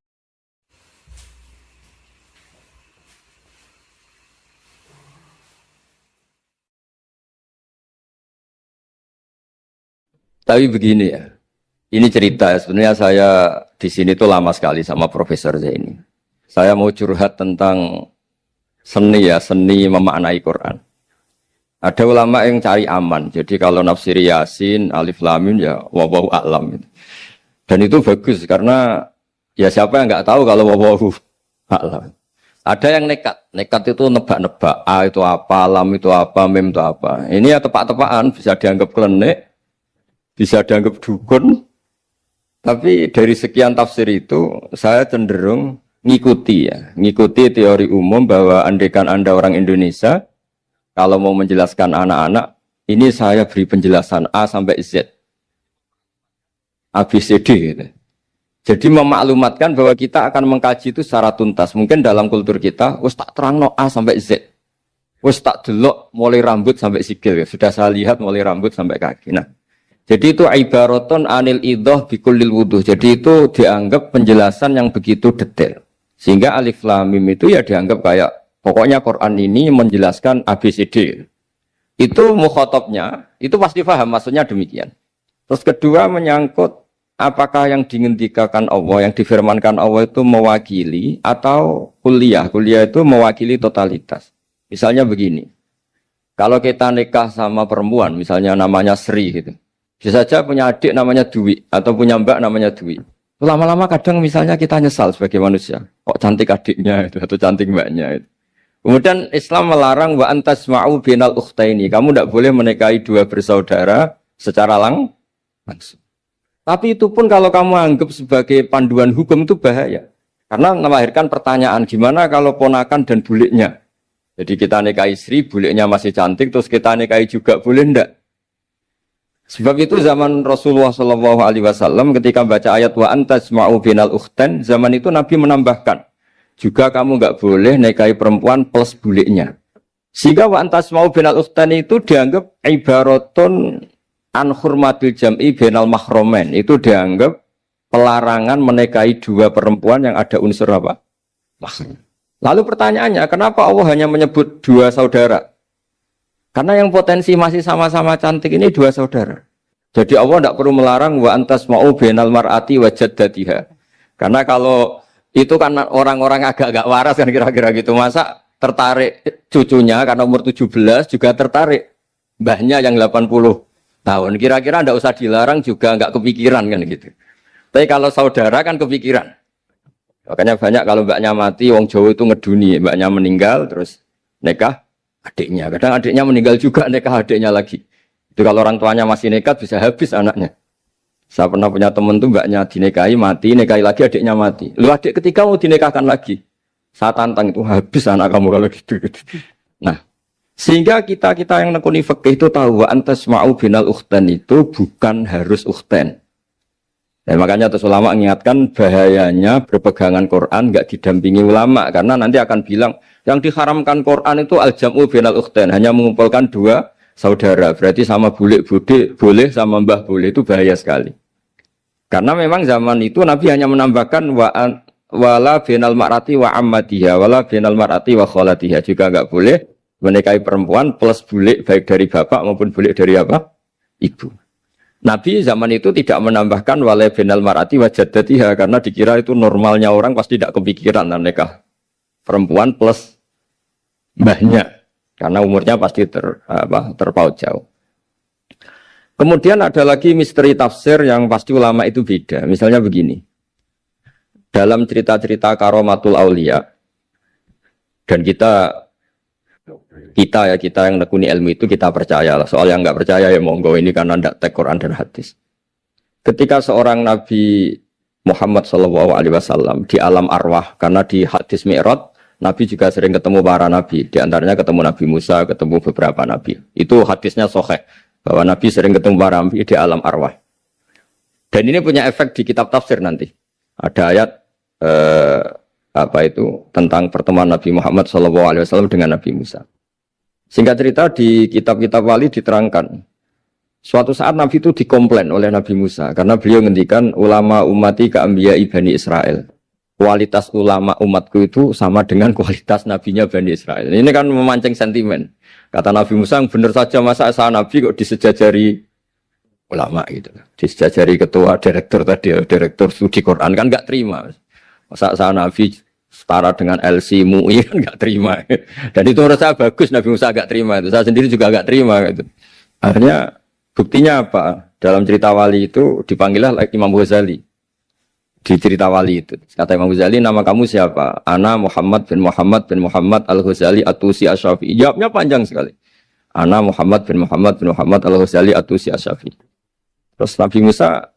Tapi begini ya, ini cerita sebenarnya saya di sini tuh lama sekali sama Profesor Zaini. Saya mau curhat tentang seni ya, seni memaknai Quran. Ada ulama yang cari aman, jadi kalau nafsir Yasin, Alif Lam Mim ya wallahu a'lam. Dan itu bagus karena ya siapa yang nggak tahu kalau wallahu a'lam. Ada yang nekat itu nebak-nebak, A itu apa, Lam itu apa, Mim itu apa. Ini ya tepak-tepakan, bisa dianggap klenik, bisa dianggap dukun. Tapi dari sekian tafsir itu saya cenderung ngikuti teori umum bahwa andaikan Anda orang Indonesia, kalau mau menjelaskan anak-anak, ini saya beri penjelasan A sampai Z. A, B, C, D. Gitu. Jadi memaklumatkan bahwa kita akan mengkaji itu secara tuntas. Mungkin dalam kultur kita, wis tak terangno A sampai Z. Wis tak delok mulai rambut sampai sikil. Sudah saya lihat mulai rambut sampai kaki. Nah, jadi itu ibaraton anil idhah bikulil wuduh. Jadi itu dianggap penjelasan yang begitu detail. Sehingga Alif Lam Mim itu ya dianggap kayak pokoknya Quran ini menjelaskan ABCD. Itu mukhatabnya, itu pasti paham maksudnya demikian. Terus kedua menyangkut apakah yang dingendikakan Allah, yang difirmankan Allah itu mewakili atau kuliah. Kuliah itu mewakili totalitas. Misalnya begini, kalau kita nikah sama perempuan, misalnya namanya Sri gitu. Bisa saja punya adik namanya Dwi, atau punya mbak namanya Dwi. Lama-lama kadang misalnya kita nyesal sebagai manusia. Kok cantik adiknya itu, atau cantik mbaknya itu. Kemudian Islam melarang wa antasma'u binal ukhtaini. Kamu tidak boleh menikahi dua bersaudara secara langsung. Tapi itu pun kalau kamu anggap sebagai panduan hukum itu bahaya. Karena melahirkan pertanyaan, gimana kalau ponakan dan buliknya? Jadi kita nikahi istri, buliknya masih cantik, terus kita nikahi juga, boleh enggak? Sebab itu zaman Rasulullah SAW ketika baca ayat wa antasma'u binal ukhtan, zaman itu Nabi menambahkan, juga kamu nggak boleh nikahi perempuan plus buliknya. Sehingga wa antasma'u binal ukhtan itu dianggap ibaratun an hurmatil jam'i binal mahromen. Itu dianggap pelarangan menikahi dua perempuan yang ada unsur apa? Mahram. Lalu pertanyaannya, kenapa Allah hanya menyebut dua saudara? Karena yang potensi masih sama-sama cantik ini dua saudara. Jadi Allah tidak perlu melarang wa antasma'u binal mar'ati wa jaddatiha. Karena kalau itu kan orang-orang agak-agak waras kan kira-kira gitu. Masa tertarik cucunya karena umur 17 juga tertarik mbahnya yang 80 tahun. Kira-kira tidak usah dilarang juga nggak kepikiran kan gitu. Tapi kalau saudara kan kepikiran. Makanya banyak kalau mbaknya mati, wong Jawa itu ngeduni, mbaknya meninggal terus nikah adiknya. Kadang adiknya meninggal juga nikah adiknya lagi. Itu kalau orang tuanya masih nekat bisa habis anaknya. Saya pernah punya teman tuh mbaknya dinikahi mati, nikahi lagi adiknya mati. Lu adik ketiga mau dinikahkan lagi. Saya tantang itu habis anak kamu kalau gitu. Nah, sehingga kita yang nekuni fikih itu tahu wa antasma'u binal ukhtan itu bukan harus ukhtan. Dan makanya terus ulama mengingatkan bahayanya berpegangan Quran nggak didampingi ulama karena nanti akan bilang yang diharamkan Quran itu al-jam'u binal ukhtan, hanya mengumpulkan dua saudara. Berarti sama bulik bude boleh, sama mbah boleh, itu bahaya sekali. Karena memang zaman itu Nabi hanya menambahkan wala binal mar'ati wa ammatiha wala binal mar'ati wa kholatiha, juga enggak boleh menikahi perempuan plus bulik baik dari bapak maupun bulik dari apa? Ibu. Nabi zaman itu tidak menambahkan wala binal mar'ati wa jaddatiha karena dikira itu normalnya orang pasti tidak kepikiran nikah perempuan plus mbahnya karena umurnya pasti terpaut jauh. Kemudian ada lagi misteri tafsir yang pasti ulama itu beda. Misalnya begini. Dalam cerita-cerita karomatul aulia, dan kita Kita yang nekuni ilmu itu kita percaya lah. Soal yang nggak percaya ya monggo, ini karena tidak tek Quran dan hadis. Ketika seorang Nabi Muhammad SAW di alam arwah, karena di hadis Mi'raj Nabi juga sering ketemu para nabi, di antaranya ketemu Nabi Musa, ketemu beberapa nabi. Itu hadisnya sahih bahwa Nabi sering ketemu para nabi di alam arwah. Dan ini punya efek di kitab tafsir nanti. Ada ayat tentang pertemuan Nabi Muhammad SAW dengan Nabi Musa. Singkat cerita di kitab-kitab wali diterangkan. Suatu saat Nabi itu dikomplain oleh Nabi Musa karena beliau ngendikan ulama umati ka'ambiya'i Bani Israel. Kualitas ulama umatku itu sama dengan kualitas nabinya Bani Israel. Ini kan memancing sentimen. Kata Nabi Musa, benar saja masa saya Nabi kok disejajari ulama gitu. Disejajari ketua direktur tadi, direktur studi Quran kan nggak terima. Masa saya Nabi setara dengan LC MUI kan nggak terima. Dan itu menurut saya bagus Nabi Musa nggak terima itu. Saya sendiri juga nggak terima gitu. Akhirnya buktinya apa? Dalam cerita wali itu dipanggillah Imam Ghazali. Di cerita wali itu. Kata Imam Ghazali, nama kamu siapa? Ana Muhammad bin Muhammad Al-Ghazali At-Tusi Asy-Syafi'i. Jawabnya panjang sekali. Ana Muhammad bin Muhammad Al-Ghazali At-Tusi Asy-Syafi'i. Terus Nabi Musa,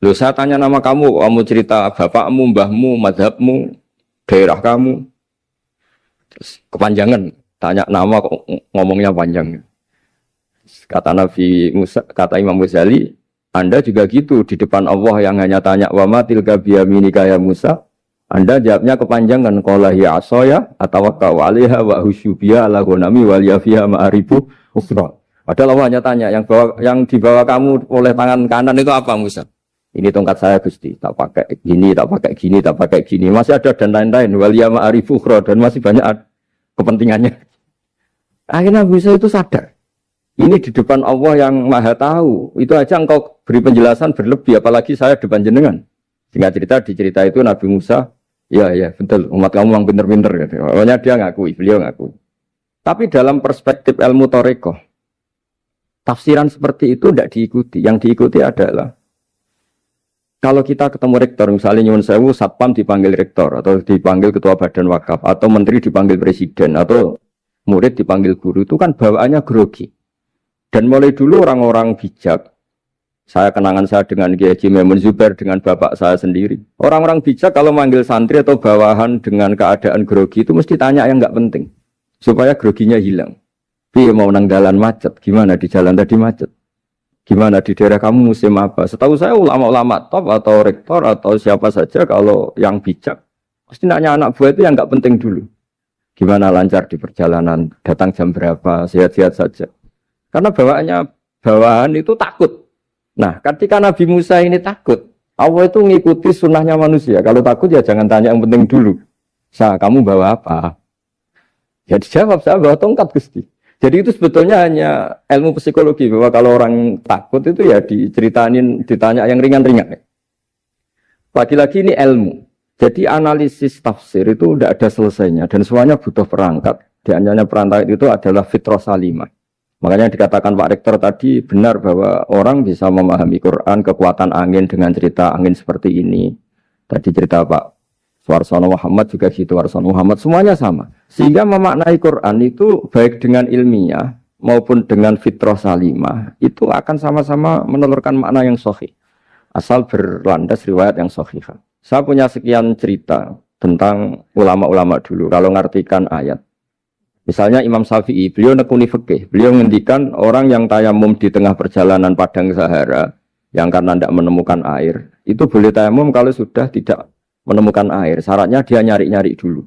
loh saya tanya nama kamu cerita bapakmu, mbahmu, madhabmu, daerah kamu. Terus kepanjangan, tanya nama kok ngomongnya panjang. Kata Nabi Musa, kata Imam Ghazali, Anda juga gitu di depan Allah yang hanya tanya wa ma tilka biyaminika ya Musa. Anda jawabnya kepanjangan qala ya asaya atawakkau 'alaiha wa husyubiya ala ghanami wal yafiha ma'aribu ukhra. Padahal Allah hanya tanya yang dibawa kamu oleh tangan kanan itu apa Musa? Ini tongkat saya Gusti, tak pakai gini, tak pakai gini, tak pakai gini. Masih ada dan lain-lain wal ya ma'aribu ukhra dan masih banyak kepentingannya. Akhirnya Musa itu sadar. Ini di depan Allah yang maha tahu. Itu aja engkau beri penjelasan berlebih. Apalagi saya depan jenengan. Singkat cerita di cerita itu Nabi Musa. Ya betul. Umat kamu yang pinter-pinter. Pokoknya dia ngakui. Beliau ngakui. Tapi dalam perspektif ilmu Thariqah. Tafsiran seperti itu tidak diikuti. Yang diikuti adalah. Kalau kita ketemu rektor. Misalnya Nyuwun Sewu Satpam dipanggil rektor. Atau dipanggil ketua badan wakaf. Atau menteri dipanggil presiden. Atau murid dipanggil guru. Itu kan bawaannya grogi. Dan mulai dulu orang-orang bijak, saya kenangan saya dengan Kiai Haji Maimun Zubair dengan bapak saya sendiri. Orang-orang bijak kalau manggil santri atau bawahan dengan keadaan grogi itu mesti tanya yang nggak penting. Supaya groginya hilang. Piye mau nang dalan macet, gimana di jalan tadi macet? Gimana di daerah kamu musim apa? Setahu saya ulama-ulama top atau rektor atau siapa saja kalau yang bijak, pasti nanya anak buah itu yang nggak penting dulu. Gimana lancar di perjalanan, datang jam berapa, sehat-sehat saja. Karena bawahan itu takut. Nah, ketika Nabi Musa ini takut, Allah itu mengikuti sunnahnya manusia. Kalau takut ya jangan tanya yang penting dulu. Kamu bawa apa? Ya dijawab, saya bawa tongkat Gusti. Jadi itu sebetulnya hanya ilmu psikologi. Bahwa kalau orang takut itu ya ditanya yang ringan-ringan. Lagi-lagi ini ilmu. Jadi analisis tafsir itu tidak ada selesainya. Dan semuanya butuh perangkat. Di antaranya perangkat itu adalah fitrah salimah. Makanya dikatakan Pak Rektor tadi benar bahwa orang bisa memahami Quran, kekuatan angin dengan cerita angin seperti ini. Tadi cerita Pak Suarsono Muhammad juga gitu, Suarsono Muhammad, semuanya sama. Sehingga memaknai Quran itu baik dengan ilmiah maupun dengan fitrah salimah, itu akan sama-sama menelurkan makna yang sahih. Asal berlandas riwayat yang sahih. Saya punya sekian cerita tentang ulama-ulama dulu, kalau ngartikan ayat. Misalnya Imam Syafi'i, beliau nekuni fikih. Beliau ngendikan orang yang tayamum di tengah perjalanan padang Sahara, yang karena tidak menemukan air, itu boleh tayamum kalau sudah tidak menemukan air. Syaratnya dia nyari-nyari dulu.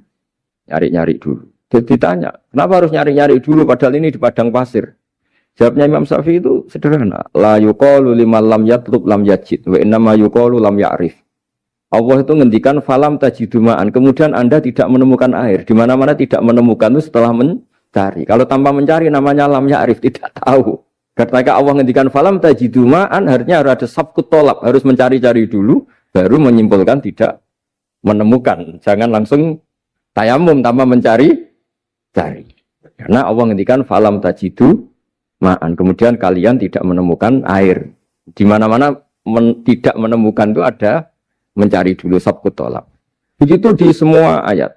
Nyari-nyari dulu. Jadi ditanya, kenapa harus nyari-nyari dulu padahal ini di padang pasir? Jawabnya Imam Syafi'i itu sederhana. La yuqalu liman lam yatlub lam yajid, wa innama yuqalu lam ya'rif. Allah itu ngendikan falam tajiduma'an. Kemudian Anda tidak menemukan air. Di mana-mana tidak menemukan itu setelah mencari. Kalau tanpa mencari namanya lam ya'rif, tidak tahu. Ketika Allah ngendikan falam tajiduma'an, artinya harus ada sabkut tolak, harus mencari-cari dulu baru menyimpulkan tidak menemukan. Jangan langsung tayamum tanpa mencari-cari. Karena Allah ngendikan falam tajiduma'an. Kemudian kalian tidak menemukan air. Di mana-mana tidak menemukan itu ada mencari dulu sabkut tolak. Begitu di semua ayat.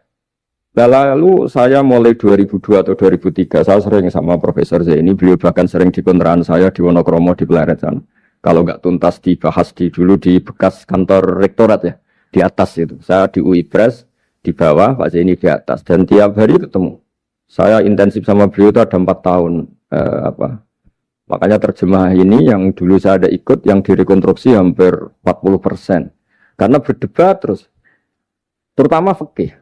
Lalu saya mulai 2002 atau 2003, saya sering sama Profesor Zaini, beliau bahkan sering di kontrakan saya di Wonokromo di Pleret sana. Kalau nggak tuntas dibahas dulu di bekas kantor rektorat ya, di atas itu. Saya di UI Pres, di bawah, Pak Zaini di atas. Dan tiap hari ketemu. Saya intensif sama beliau itu ada 4 tahun. Makanya terjemah ini yang dulu saya ada ikut, yang direkonstruksi hampir 40%. Karena berdebat terus. Terutama fikih.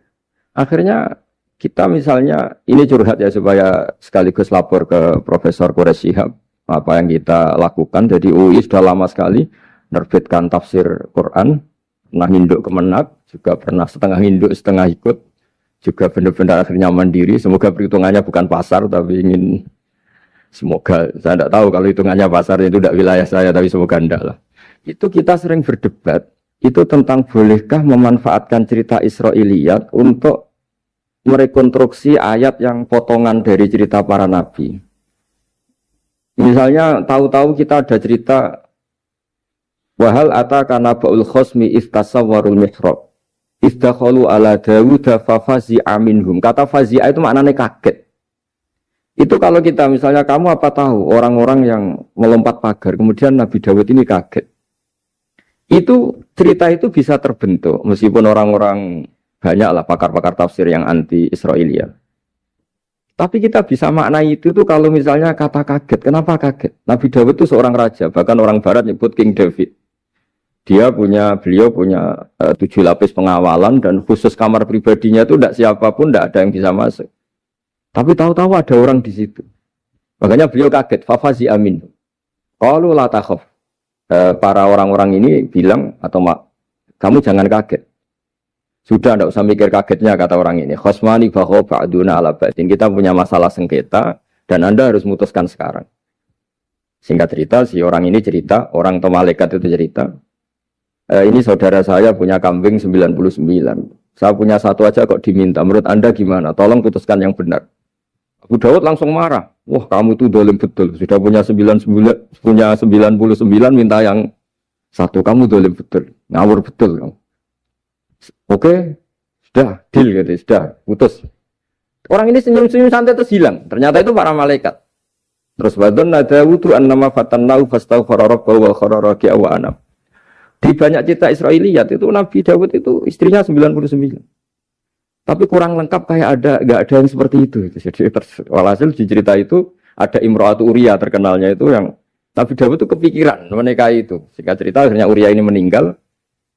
Akhirnya kita misalnya, ini curhat ya supaya sekaligus lapor ke Profesor Quraish Shihab apa yang kita lakukan. Jadi UI sudah lama sekali menerbitkan tafsir Quran, pernah induk Kemenak, juga pernah setengah induk setengah ikut, juga benar-benar akhirnya mandiri. Semoga perhitungannya bukan pasar, tapi semoga, saya tidak tahu kalau hitungannya pasar itu tidak wilayah saya, tapi semoga tidak lah. Itu kita sering berdebat, itu tentang bolehkah memanfaatkan cerita Israiliyat untuk merekonstruksi ayat yang potongan dari cerita para nabi. Misalnya tahu-tahu kita ada cerita wahal ataka naba'ul khosmi istasawwarul mihrab istakhalu ala Dawuda fafazi'a minhum. Kata fazi'a itu maknanya kaget. Itu kalau kita misalnya kamu apa tahu orang-orang yang melompat pagar kemudian Nabi Dawud ini kaget. Itu cerita itu bisa terbentuk meskipun orang-orang banyaklah pakar-pakar tafsir yang anti Israiliyat. Tapi kita bisa maknai itu tuh kalau misalnya kata kaget. Kenapa kaget? Nabi Dawud itu seorang raja, bahkan orang barat nyebut King David. Beliau punya 7 lapis pengawalan dan khusus kamar pribadinya itu tidak siapapun, tidak ada yang bisa masuk. Tapi tahu-tahu ada orang di situ. Makanya beliau kaget. Fafazi amin. Qalu la takhaf. Para orang-orang ini bilang atau kamu jangan kaget. Sudah tidak usah mikir kagetnya kata orang ini. Khosmani bakho ba'duna ala ba'din. Kita punya masalah sengketa dan Anda harus memutuskan sekarang. Singkat cerita, si orang ini cerita, orang atau malaikat itu cerita. Ini saudara saya punya kambing 99. Saya punya 1 aja kok diminta. Menurut Anda gimana? Tolong putuskan yang benar. Abu Dawud langsung marah. Wah, kamu itu dolim betul. Sudah punya 99, minta yang 1. Kamu dolim betul. Ngawur betul kamu. Oke, sudah deal gitu, sudah putus. Orang ini senyum-senyum santai terus hilang. Ternyata itu para malaikat. Terus wadon Dawud annama fatannahu fastaghfara rabbahu wa kharra raki'a wa anab. Di banyak cerita Israiliyat itu Nabi Dawud itu istrinya 99. Tapi kurang lengkap kayak enggak ada yang seperti itu. Jadi walhasil di cerita itu ada Imra'atu Uria terkenalnya itu yang Nabi Dawud itu kepikiran menikahi itu. Singkat cerita akhirnya Uria ini meninggal,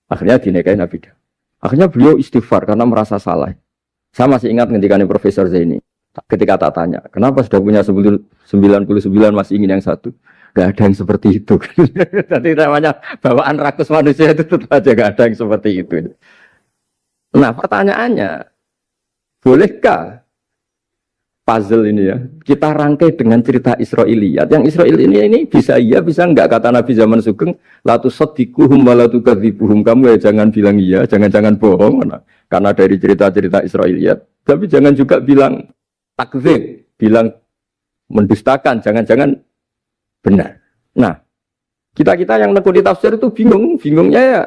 akhirnya dinikahi Nabi Dawud. Akhirnya beliau istighfar karena merasa salah. Saya masih ingat ketika Profesor Zaini, ketika tak tanya, kenapa sudah punya 99 masih ingin yang 1? Gak ada yang seperti itu. Jadi namanya bawaan rakus manusia itu tetap aja gak ada yang seperti itu. Nah pertanyaannya, bolehkah puzzle ini ya kita rangkai dengan cerita Israiliyat? Yang Israel ini bisa iya, bisa enggak? Kata Nabi zaman Sugeng, la tusaddiquhum wa la tukadzibuhum. Kamu ya jangan bilang iya, jangan bohong karena dari cerita-cerita Israiliyat. Tapi jangan juga bilang takdzib, bilang mendustakan, jangan-jangan benar. Nah, kita yang nekuni tafsir itu bingungnya ya.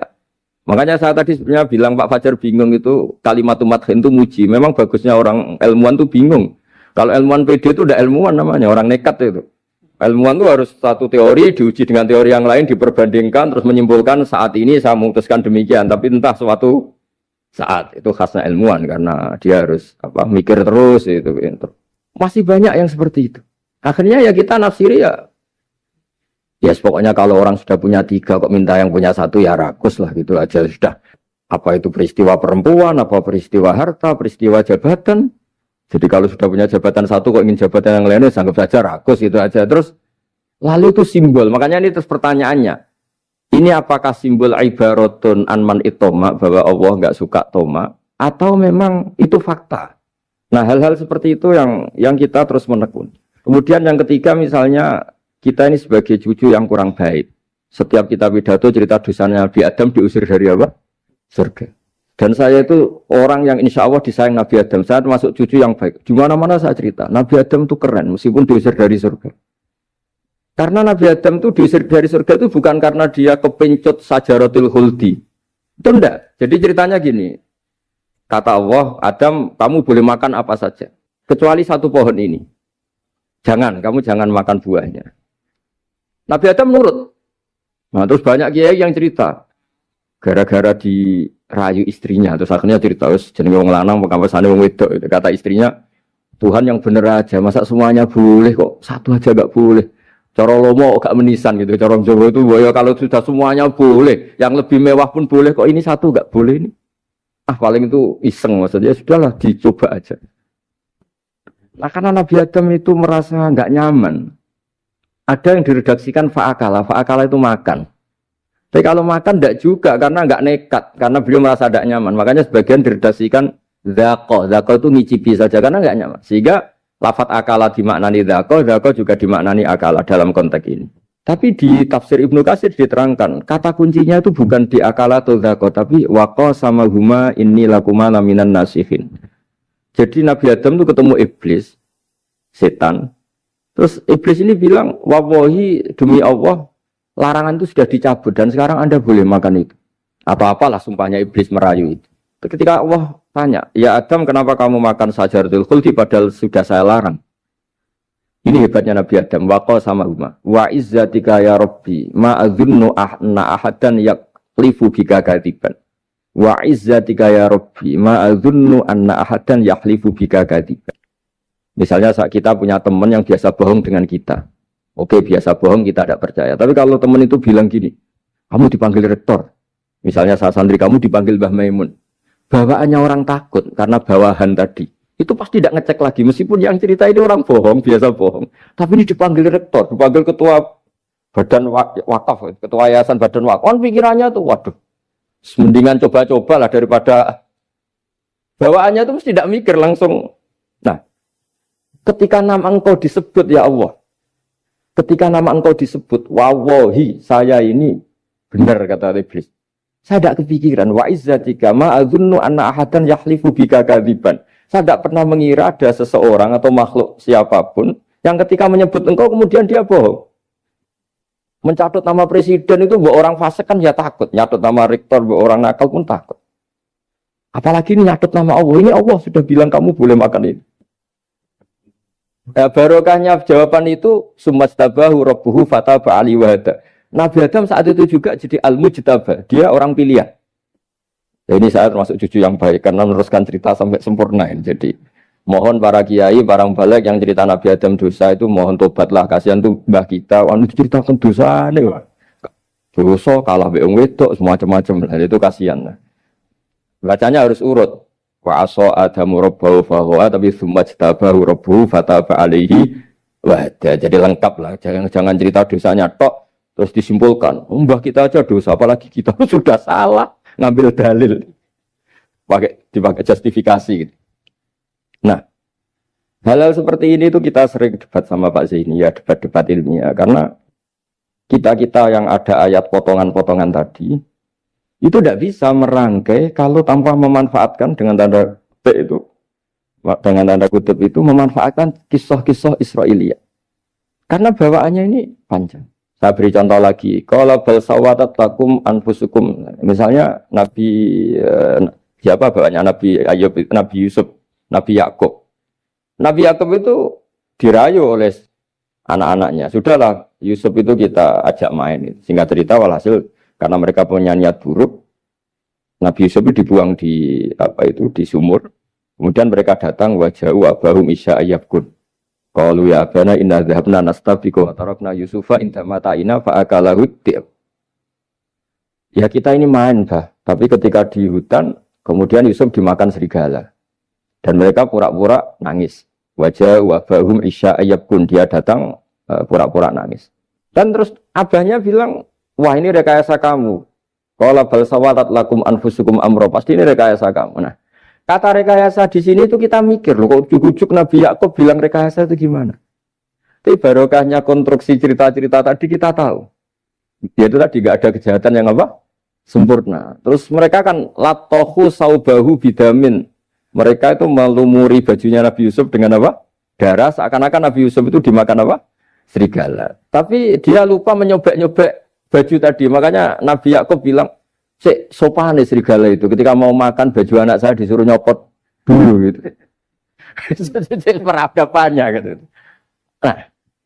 Makanya saya tadi sebenarnya bilang Pak Fajar bingung itu kalimat madhin itu muji. Memang bagusnya orang ilmuwan itu bingung. Kalau ilmuwan PD itu udah ilmuwan namanya, orang nekat itu. Ilmuwan itu harus satu teori diuji dengan teori yang lain, diperbandingkan, terus menyimpulkan saat ini saya memutuskan demikian. Tapi entah suatu saat itu khasnya ilmuwan karena dia harus mikir terus itu. Masih banyak yang seperti itu. Akhirnya ya kita nafsiri ya pokoknya kalau orang sudah punya 3 kok minta yang punya 1 ya rakus lah gitu aja sudah. Apa itu peristiwa perempuan, apa peristiwa harta, peristiwa jabatan. Jadi kalau sudah punya jabatan 1 kok ingin jabatan yang lainnya anggap saja rakus itu aja. Terus lalu itu simbol. Makanya ini terus pertanyaannya. Ini apakah simbol ibaratun anman itoma bahwa Allah enggak suka toma atau memang itu fakta? Nah, hal-hal seperti itu yang kita terus menekun. Kemudian yang ketiga misalnya kita ini sebagai cucu yang kurang baik. Setiap kita pidato cerita dosanya Nabi Adam diusir dari apa? Surga. Dan saya itu orang yang insya Allah disayang Nabi Adam. Saya termasuk cucu yang baik. Di mana-mana saya cerita. Nabi Adam itu keren meskipun diusir dari surga. Karena Nabi Adam itu diusir dari surga itu bukan karena dia kepencut sajaratul khuldi. Itu enggak. Jadi ceritanya gini. Kata Allah, Adam, kamu boleh makan apa saja. Kecuali satu pohon ini. Kamu jangan makan buahnya. Nabi Adam nurut. Nah, terus banyak kiai yang cerita. Gara-gara dirayu istrinya. Terus akhirnya cerita, jenenge wong lanang, pengkampesane wong wedok. Kata istrinya, Tuhan yang bener aja, masa semuanya boleh kok, satu aja gak boleh. Cara lomo gak menisan gitu, cara Jawa itu ya kalau sudah semuanya boleh, yang lebih mewah pun boleh kok, ini satu gak boleh ini. Paling itu iseng maksudnya, sudahlah dicoba aja. Nah karena Nabi Adam itu merasa gak nyaman, ada yang diredaksikan fa'akala itu makan. Tapi kalau makan gak juga, karena gak nekat, karena beliau merasa gak nyaman, makanya sebagian diredaksikan Zako itu ngicipi saja karena nggak nyaman. Sehingga lafat akala dimaknani zako juga dimaknani akala dalam konteks ini. Tapi di tafsir Ibnu Katsir diterangkan, kata kuncinya itu bukan di akala atau zako, tapi waqo sama huma inni lakuma laminan nasihin. Jadi Nabi Adam itu ketemu iblis, setan. Terus iblis ini bilang, wallahi demi Allah, larangan itu sudah dicabut dan sekarang Anda boleh makan itu. Apa-apalah sumpahnya iblis merayu itu. Ketika Allah tanya, ya Adam kenapa kamu makan sajaratul khuldi padahal sudah saya larang. Ini hebatnya Nabi Adam. Waqa sama huma. Wa izzatika ya Rabbi ma adzunnu anna ahadan yaklifu bika kadiban. Wa izzatika ya Rabbi ma adzunnu anna ahadan yaklifu bika kadiban. Misalnya kita punya teman yang biasa bohong dengan kita. Oke, biasa bohong kita tidak percaya. Tapi kalau teman itu bilang gini, kamu dipanggil rektor. Misalnya saat santri kamu dipanggil Mbah Maimun. Bawaannya orang takut karena bawahan tadi. Itu pasti tidak ngecek lagi. Meskipun yang cerita ini orang bohong, biasa bohong. Tapi ini dipanggil rektor, dipanggil ketua badan wakaf, ketua yayasan badan wakaf. Kan pikirannya tuh, waduh, mendingan coba-coba lah daripada bawaannya itu mesti tidak mikir langsung. Nah, ketika nama engkau disebut ya Allah, ketika nama engkau disebut, wallahi saya ini benar kata iblis. Saya tidak kepikiran wa izzatika ma adzunnu anna ahadan yahlifu bika kadziban. Saya tidak pernah mengira ada seseorang atau makhluk siapapun yang ketika menyebut engkau kemudian dia bohong. Mencatut nama presiden itu buat orang fasik kan ya takut, nyatut nama rektor buat orang nakal pun takut. Apalagi ini nyatut nama Allah. Ini Allah sudah bilang kamu boleh makan ini. Barokahnya jawaban itu sumastabahu rabbuhu fataba ali wahada. Nabi Adam saat itu juga jadi al-mujtaba, dia orang pilihan. Ya, ini saya termasuk cucu yang baik karena meneruskan cerita sampai sempurna. Jadi mohon para kiai, para balik yang cerita Nabi Adam dosa itu mohon tobatlah, kasihan tuh mbah kita, anu ceritakan dosa nih. Dosa kalah beong wedok semacam-macam lah, itu kasihan. Bacanya harus urut. Wa aso adamu rabbahu fahuwa tapi sumajtabahu rabbuhu fataba alaihi wahda. Jadi lengkap lah, jangan cerita dosanya tok. Terus disimpulkan, mbah kita aja dosa, apalagi kita sudah salah ngambil dalil, dipakai justifikasi. Gitu. Nah, hal-hal seperti ini itu kita sering debat sama Pak Zaini, ya debat-debat ilmiah, karena kita yang ada ayat potongan-potongan tadi, itu tidak bisa merangkai kalau tanpa memanfaatkan dengan tanda kutip itu memanfaatkan kisah-kisah Israiliyah, karena bawaannya ini panjang. Saya beri contoh lagi, kalau bal sawatat lakum anfusukum, misalnya Nabi siapa bawanya Nabi Ayub, Nabi Yusuf, Nabi Yakub. Nabi Yakub itu dirayu oleh anak-anaknya. Sudahlah Yusuf itu kita ajak main. Singkat cerita walhasil karena mereka punya niat buruk, Nabi Yusuf itu dibuang di di sumur. Kemudian mereka datang waja'u abahum isya ayyabkun. Qalu ya abana inna dhahabna nastabiqu wa tarakna Yusufa inda mata'ina fa akalahu dhi'ab. Ya kita ini main, Bah. Tapi ketika di hutan, kemudian Yusuf dimakan serigala. Dan mereka pura-pura nangis. Wajah wabahum isya ayyabkun. Dia datang pura-pura nangis. Dan terus abahnya bilang, wah ini rekayasa kamu. Qala bal sawatat lakum anfusukum amro. Pasti ini rekayasa kamu. Nah, kata rekayasa di sini itu kita mikir loh, kok ujuk-ujuk Nabi Yakub bilang rekayasa itu gimana? Tapi barokahnya konstruksi cerita-cerita tadi kita tahu. Dia itu tadi gak ada kejahatan yang apa? Sempurna. Terus mereka kan latohu saubahu bidamin. Mereka itu melumuri bajunya Nabi Yusuf dengan apa? Darah, seakan-akan Nabi Yusuf itu dimakan apa? Serigala. Tapi dia lupa menyobek-nyobek baju tadi. Makanya Nabi Yakub bilang, Cek sopan nih serigala itu. Ketika mau makan baju anak saya disuruh nyopot dulu gitu. Peradabannya gitu. Nah,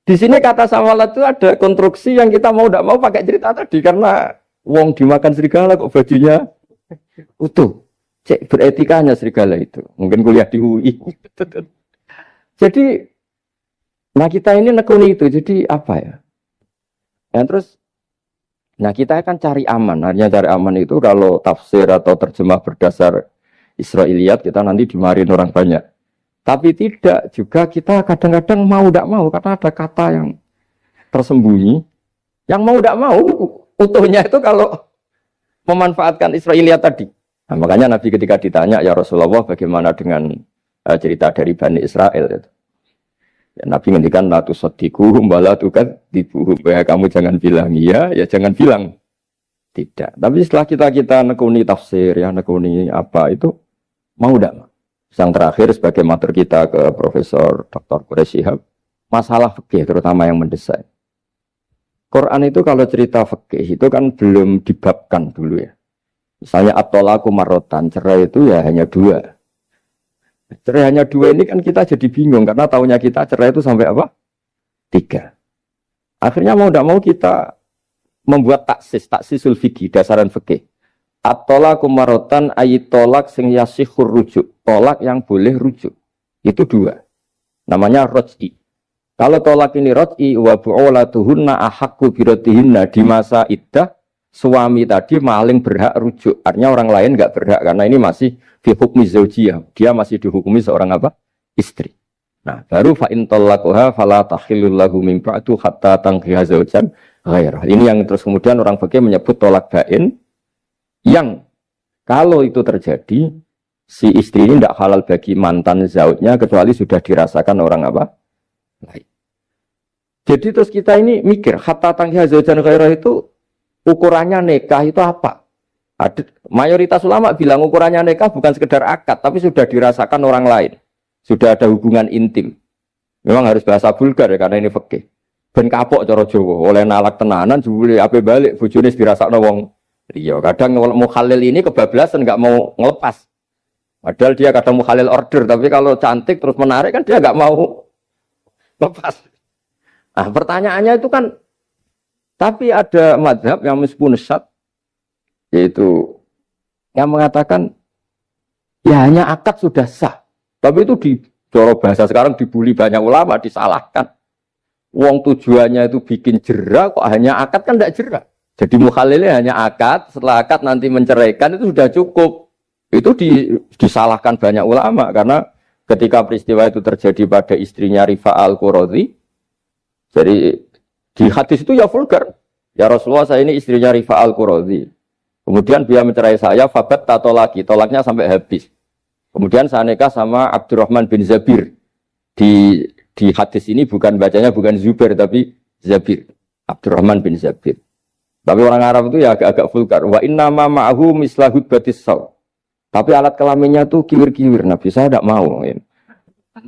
di sini kata samalat itu ada konstruksi yang kita mau tidak mau pakai cerita tadi karena wong dimakan serigala kok bajunya utuh. Cek beretikanya serigala itu. Mungkin kuliah di UI. Jadi, nah kita ini nekuni itu. Jadi apa ya? Ya terus, nah kita akan cari aman. Artinya cari aman itu kalau tafsir atau terjemah berdasar Israiliyat kita nanti dimarin orang banyak. Tapi tidak juga kita kadang-kadang mau tidak mau karena ada kata yang tersembunyi. Yang mau tidak mau utuhnya itu kalau memanfaatkan Israiliyat tadi. Nah, makanya Nabi ketika ditanya, ya Rasulullah bagaimana dengan cerita dari Bani Israel itu. Ya, Nabi ngendikan la tusaddiquhum wa la tukadzibuhum. Ya kamu jangan bilang iya, ya jangan bilang tidak. Tapi setelah kita nekuni tafsir, ya nekuni apa itu mau tidak. Yang terakhir sebagai matur kita ke Profesor Dr. Quraish Shihab, masalah fikih terutama yang mendesak. Quran itu kalau cerita fikih itu kan belum dibabkan dulu ya. Misalnya at-thalaqu marratan, cerai itu ya hanya 2. Cerai hanya 2 ini kan kita jadi bingung karena taunya kita cerai itu sampai apa? 3. Akhirnya mau tidak mau kita membuat taksisul fikih, dasaran fikih. At-thalaqu marratan ayat tolak sing yasihur rujuk, tolak yang boleh rujuk. Itu 2. Namanya roj'i. Kalau tolak ini roj'i wa bu'ulatuhunna ahaqqu biratihinna di masa iddah, suami tadi maling berhak rujuk. Artinya orang lain enggak berhak karena ini masih fi hukmi zaujiyah. Dia masih dihukumi seorang apa? Istri. Nah, baru fa in talaqaha fala tahillul lahu min ba'du hatta tankiha zaujan ghairah. Ini yang terus kemudian orang fikih menyebut tolak bain. Yang kalau itu terjadi, si istri ini tidak halal bagi mantan zaujnya kecuali sudah dirasakan orang apa? Lain. Jadi terus kita ini mikir, hatta tangkiha zaujan ghairah itu ukurannya nikah itu apa? Mayoritas ulama bilang ukurannya nikah bukan sekedar akad, tapi sudah dirasakan orang lain. Sudah ada hubungan intim. Memang harus bahasa vulgar ya, karena ini fikih. Ben kapok cara Jawa, oleh nalak tenanan, jebule ape balik, bojone dirasakno wong. Iya, kadang mukhalil ini kebablasan nggak mau ngelepas. Padahal dia kadang mukhalil order, tapi kalau cantik terus menarik kan dia nggak mau lepas. Nah pertanyaannya itu kan, tapi ada mazhab yang meskipun syad, yaitu yang mengatakan ya hanya akad sudah sah. Tapi itu di coro bahasa sekarang dibully banyak ulama, disalahkan. Wong tujuannya itu bikin jera, kok hanya akad kan tidak jera. Jadi mukhalilnya hanya akad, setelah akad nanti menceraikan itu sudah cukup. Itu disalahkan banyak ulama karena ketika peristiwa itu terjadi pada istrinya Rifa al-Quradi, jadi di hadis itu ya vulgar. Ya Rasulullah, saya ini istrinya Rifa al-Quradi. Kemudian dia mencerai saya, fabat tato lagi, tolaknya sampai habis. Kemudian saya nikah sama Abdurrahman bin Zabir. Di hadis ini bukan bacanya bukan Zubair tapi Zabir. Abdurrahman bin Zabir. Tapi orang Arab itu ya agak-agak vulgar. Wa inna ma ma'ahu mislahud batis saw. Tapi alat kelaminnya tuh kiwir-kiwir. Nabi saya tidak mau. Ya.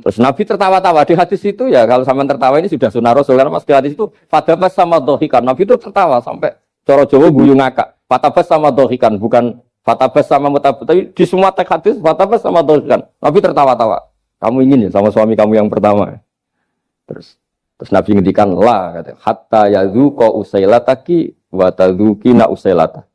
Terus Nabi tertawa-tawa. Di hadis itu ya kalau sama tertawa ini sudah sunnah Rasul. Karena mas di hadis itu fatabas sama dohikan. Nabi itu tertawa sampai coro Jawa guyu ngakak. Fatabas sama dohikan. Bukan fatabas sama mutabut. Tapi di semua teks hadis fatabas sama dohikan. Nabi tertawa-tawa. Kamu ingin ya sama suami kamu yang pertama. Terus Nabi ngendikan la kata hatta yadzuqa usailataki wa tadzukina usailata.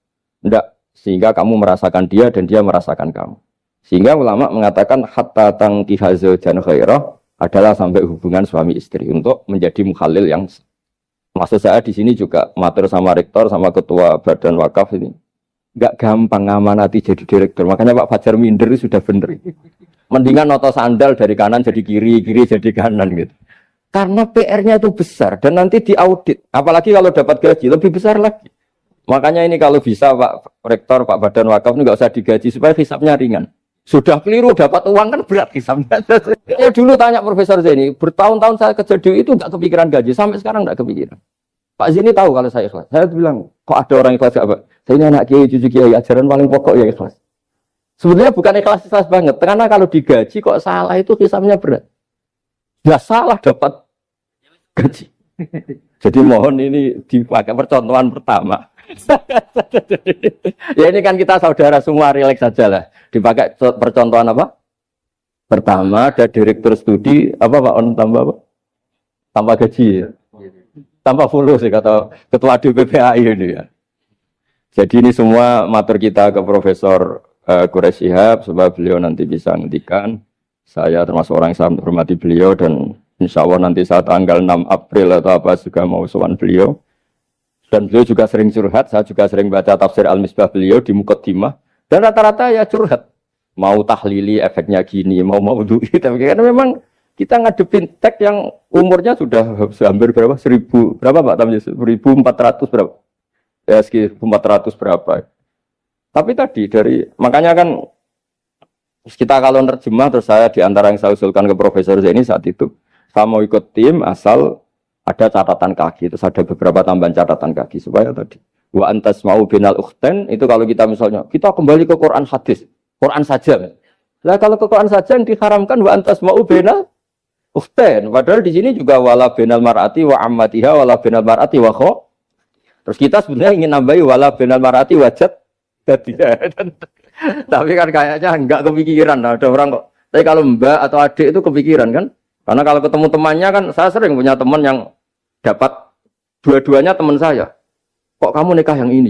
Enggak, sehingga kamu merasakan dia dan dia merasakan kamu. Sehingga ulama mengatakan hatta tangkiha zaujan khairah adalah sampai hubungan suami istri untuk menjadi mukhalil yang maksud saya di sini juga matur sama rektor sama ketua badan wakaf ini. Enggak gampang ngamanati jadi direktur. Makanya Pak Fajar minder itu sudah benar. Mendingan noto sandal dari kanan jadi kiri, kiri jadi kanan gitu. Karena PR-nya itu besar dan nanti diaudit. Apalagi kalau dapat gaji lebih besar lagi. Makanya ini kalau bisa Pak Rektor, Pak Badan Wakaf ini nggak usah digaji supaya hisapnya ringan. Sudah keliru dapat uang kan berat hisapnya. Ya dulu tanya Profesor Zaini, bertahun-tahun saya kerja di itu nggak kepikiran gaji, sampai sekarang nggak kepikiran. Pak Zaini tahu kalau saya ikhlas. Saya bilang, kok ada orang ikhlas apa? Saya ini anak kiai, cucu kiai, ajaran paling pokok ya ikhlas. Sebenarnya bukan ikhlas banget, karena kalau digaji kok salah itu hisapnya berat. Ya salah dapat gaji. Jadi mohon ini dipakai percontohan pertama. Ya ini kan kita saudara semua, relax saja lah. Dipakai percontohan apa? Pertama ada direktur studi apa Pak On tambah apa? Tambah gaji ya. Tanpa follow sih kata ketua DPPAI ini ya. Jadi ini semua matur kita ke Profesor Quraish Shihab supaya beliau nanti bisa ngendikan. Saya termasuk orang yang sangat menghormati beliau dan insya Allah nanti saat tanggal 6 April atau apa juga mau sowan beliau. Dan beliau juga sering curhat, saya juga sering baca tafsir Al-Misbah beliau di Muqaddimah. Dan rata-rata ya curhat. Mau tahlili efeknya gini, mau duit. Tapi karena memang kita ngadepin teks yang umurnya sudah hampir berapa? 1000 berapa Pak Tamji? 1400 berapa? Ya sekitar 1400 berapa. Tapi tadi makanya kan kita kalau nerjemah terus saya diantara yang saya usulkan ke Profesor Zaini saat itu saya mau ikut tim asal ada catatan kaki, terus ada beberapa tambahan catatan kaki supaya tadi wa antas mau binal ukhten itu kalau kita misalnya kita kembali ke Quran hadis, Quran saja. Lah kalau ke Quran saja yang diharamkan wa antas mau binal ukhten, padahal di sini juga wala binal mar'ati wa ammatiha wala binal mar'ati wa kho. Terus kita sebenarnya ingin nambahi wala binal mar'ati wajad tadi. Tapi kan kayaknya enggak kepikiran. Nah, ada orang kok. Tapi kalau mbak atau adik itu kepikiran kan? Karena kalau ketemu temannya kan, saya sering punya teman yang dapat dua-duanya teman saya. Kok kamu nikah yang ini?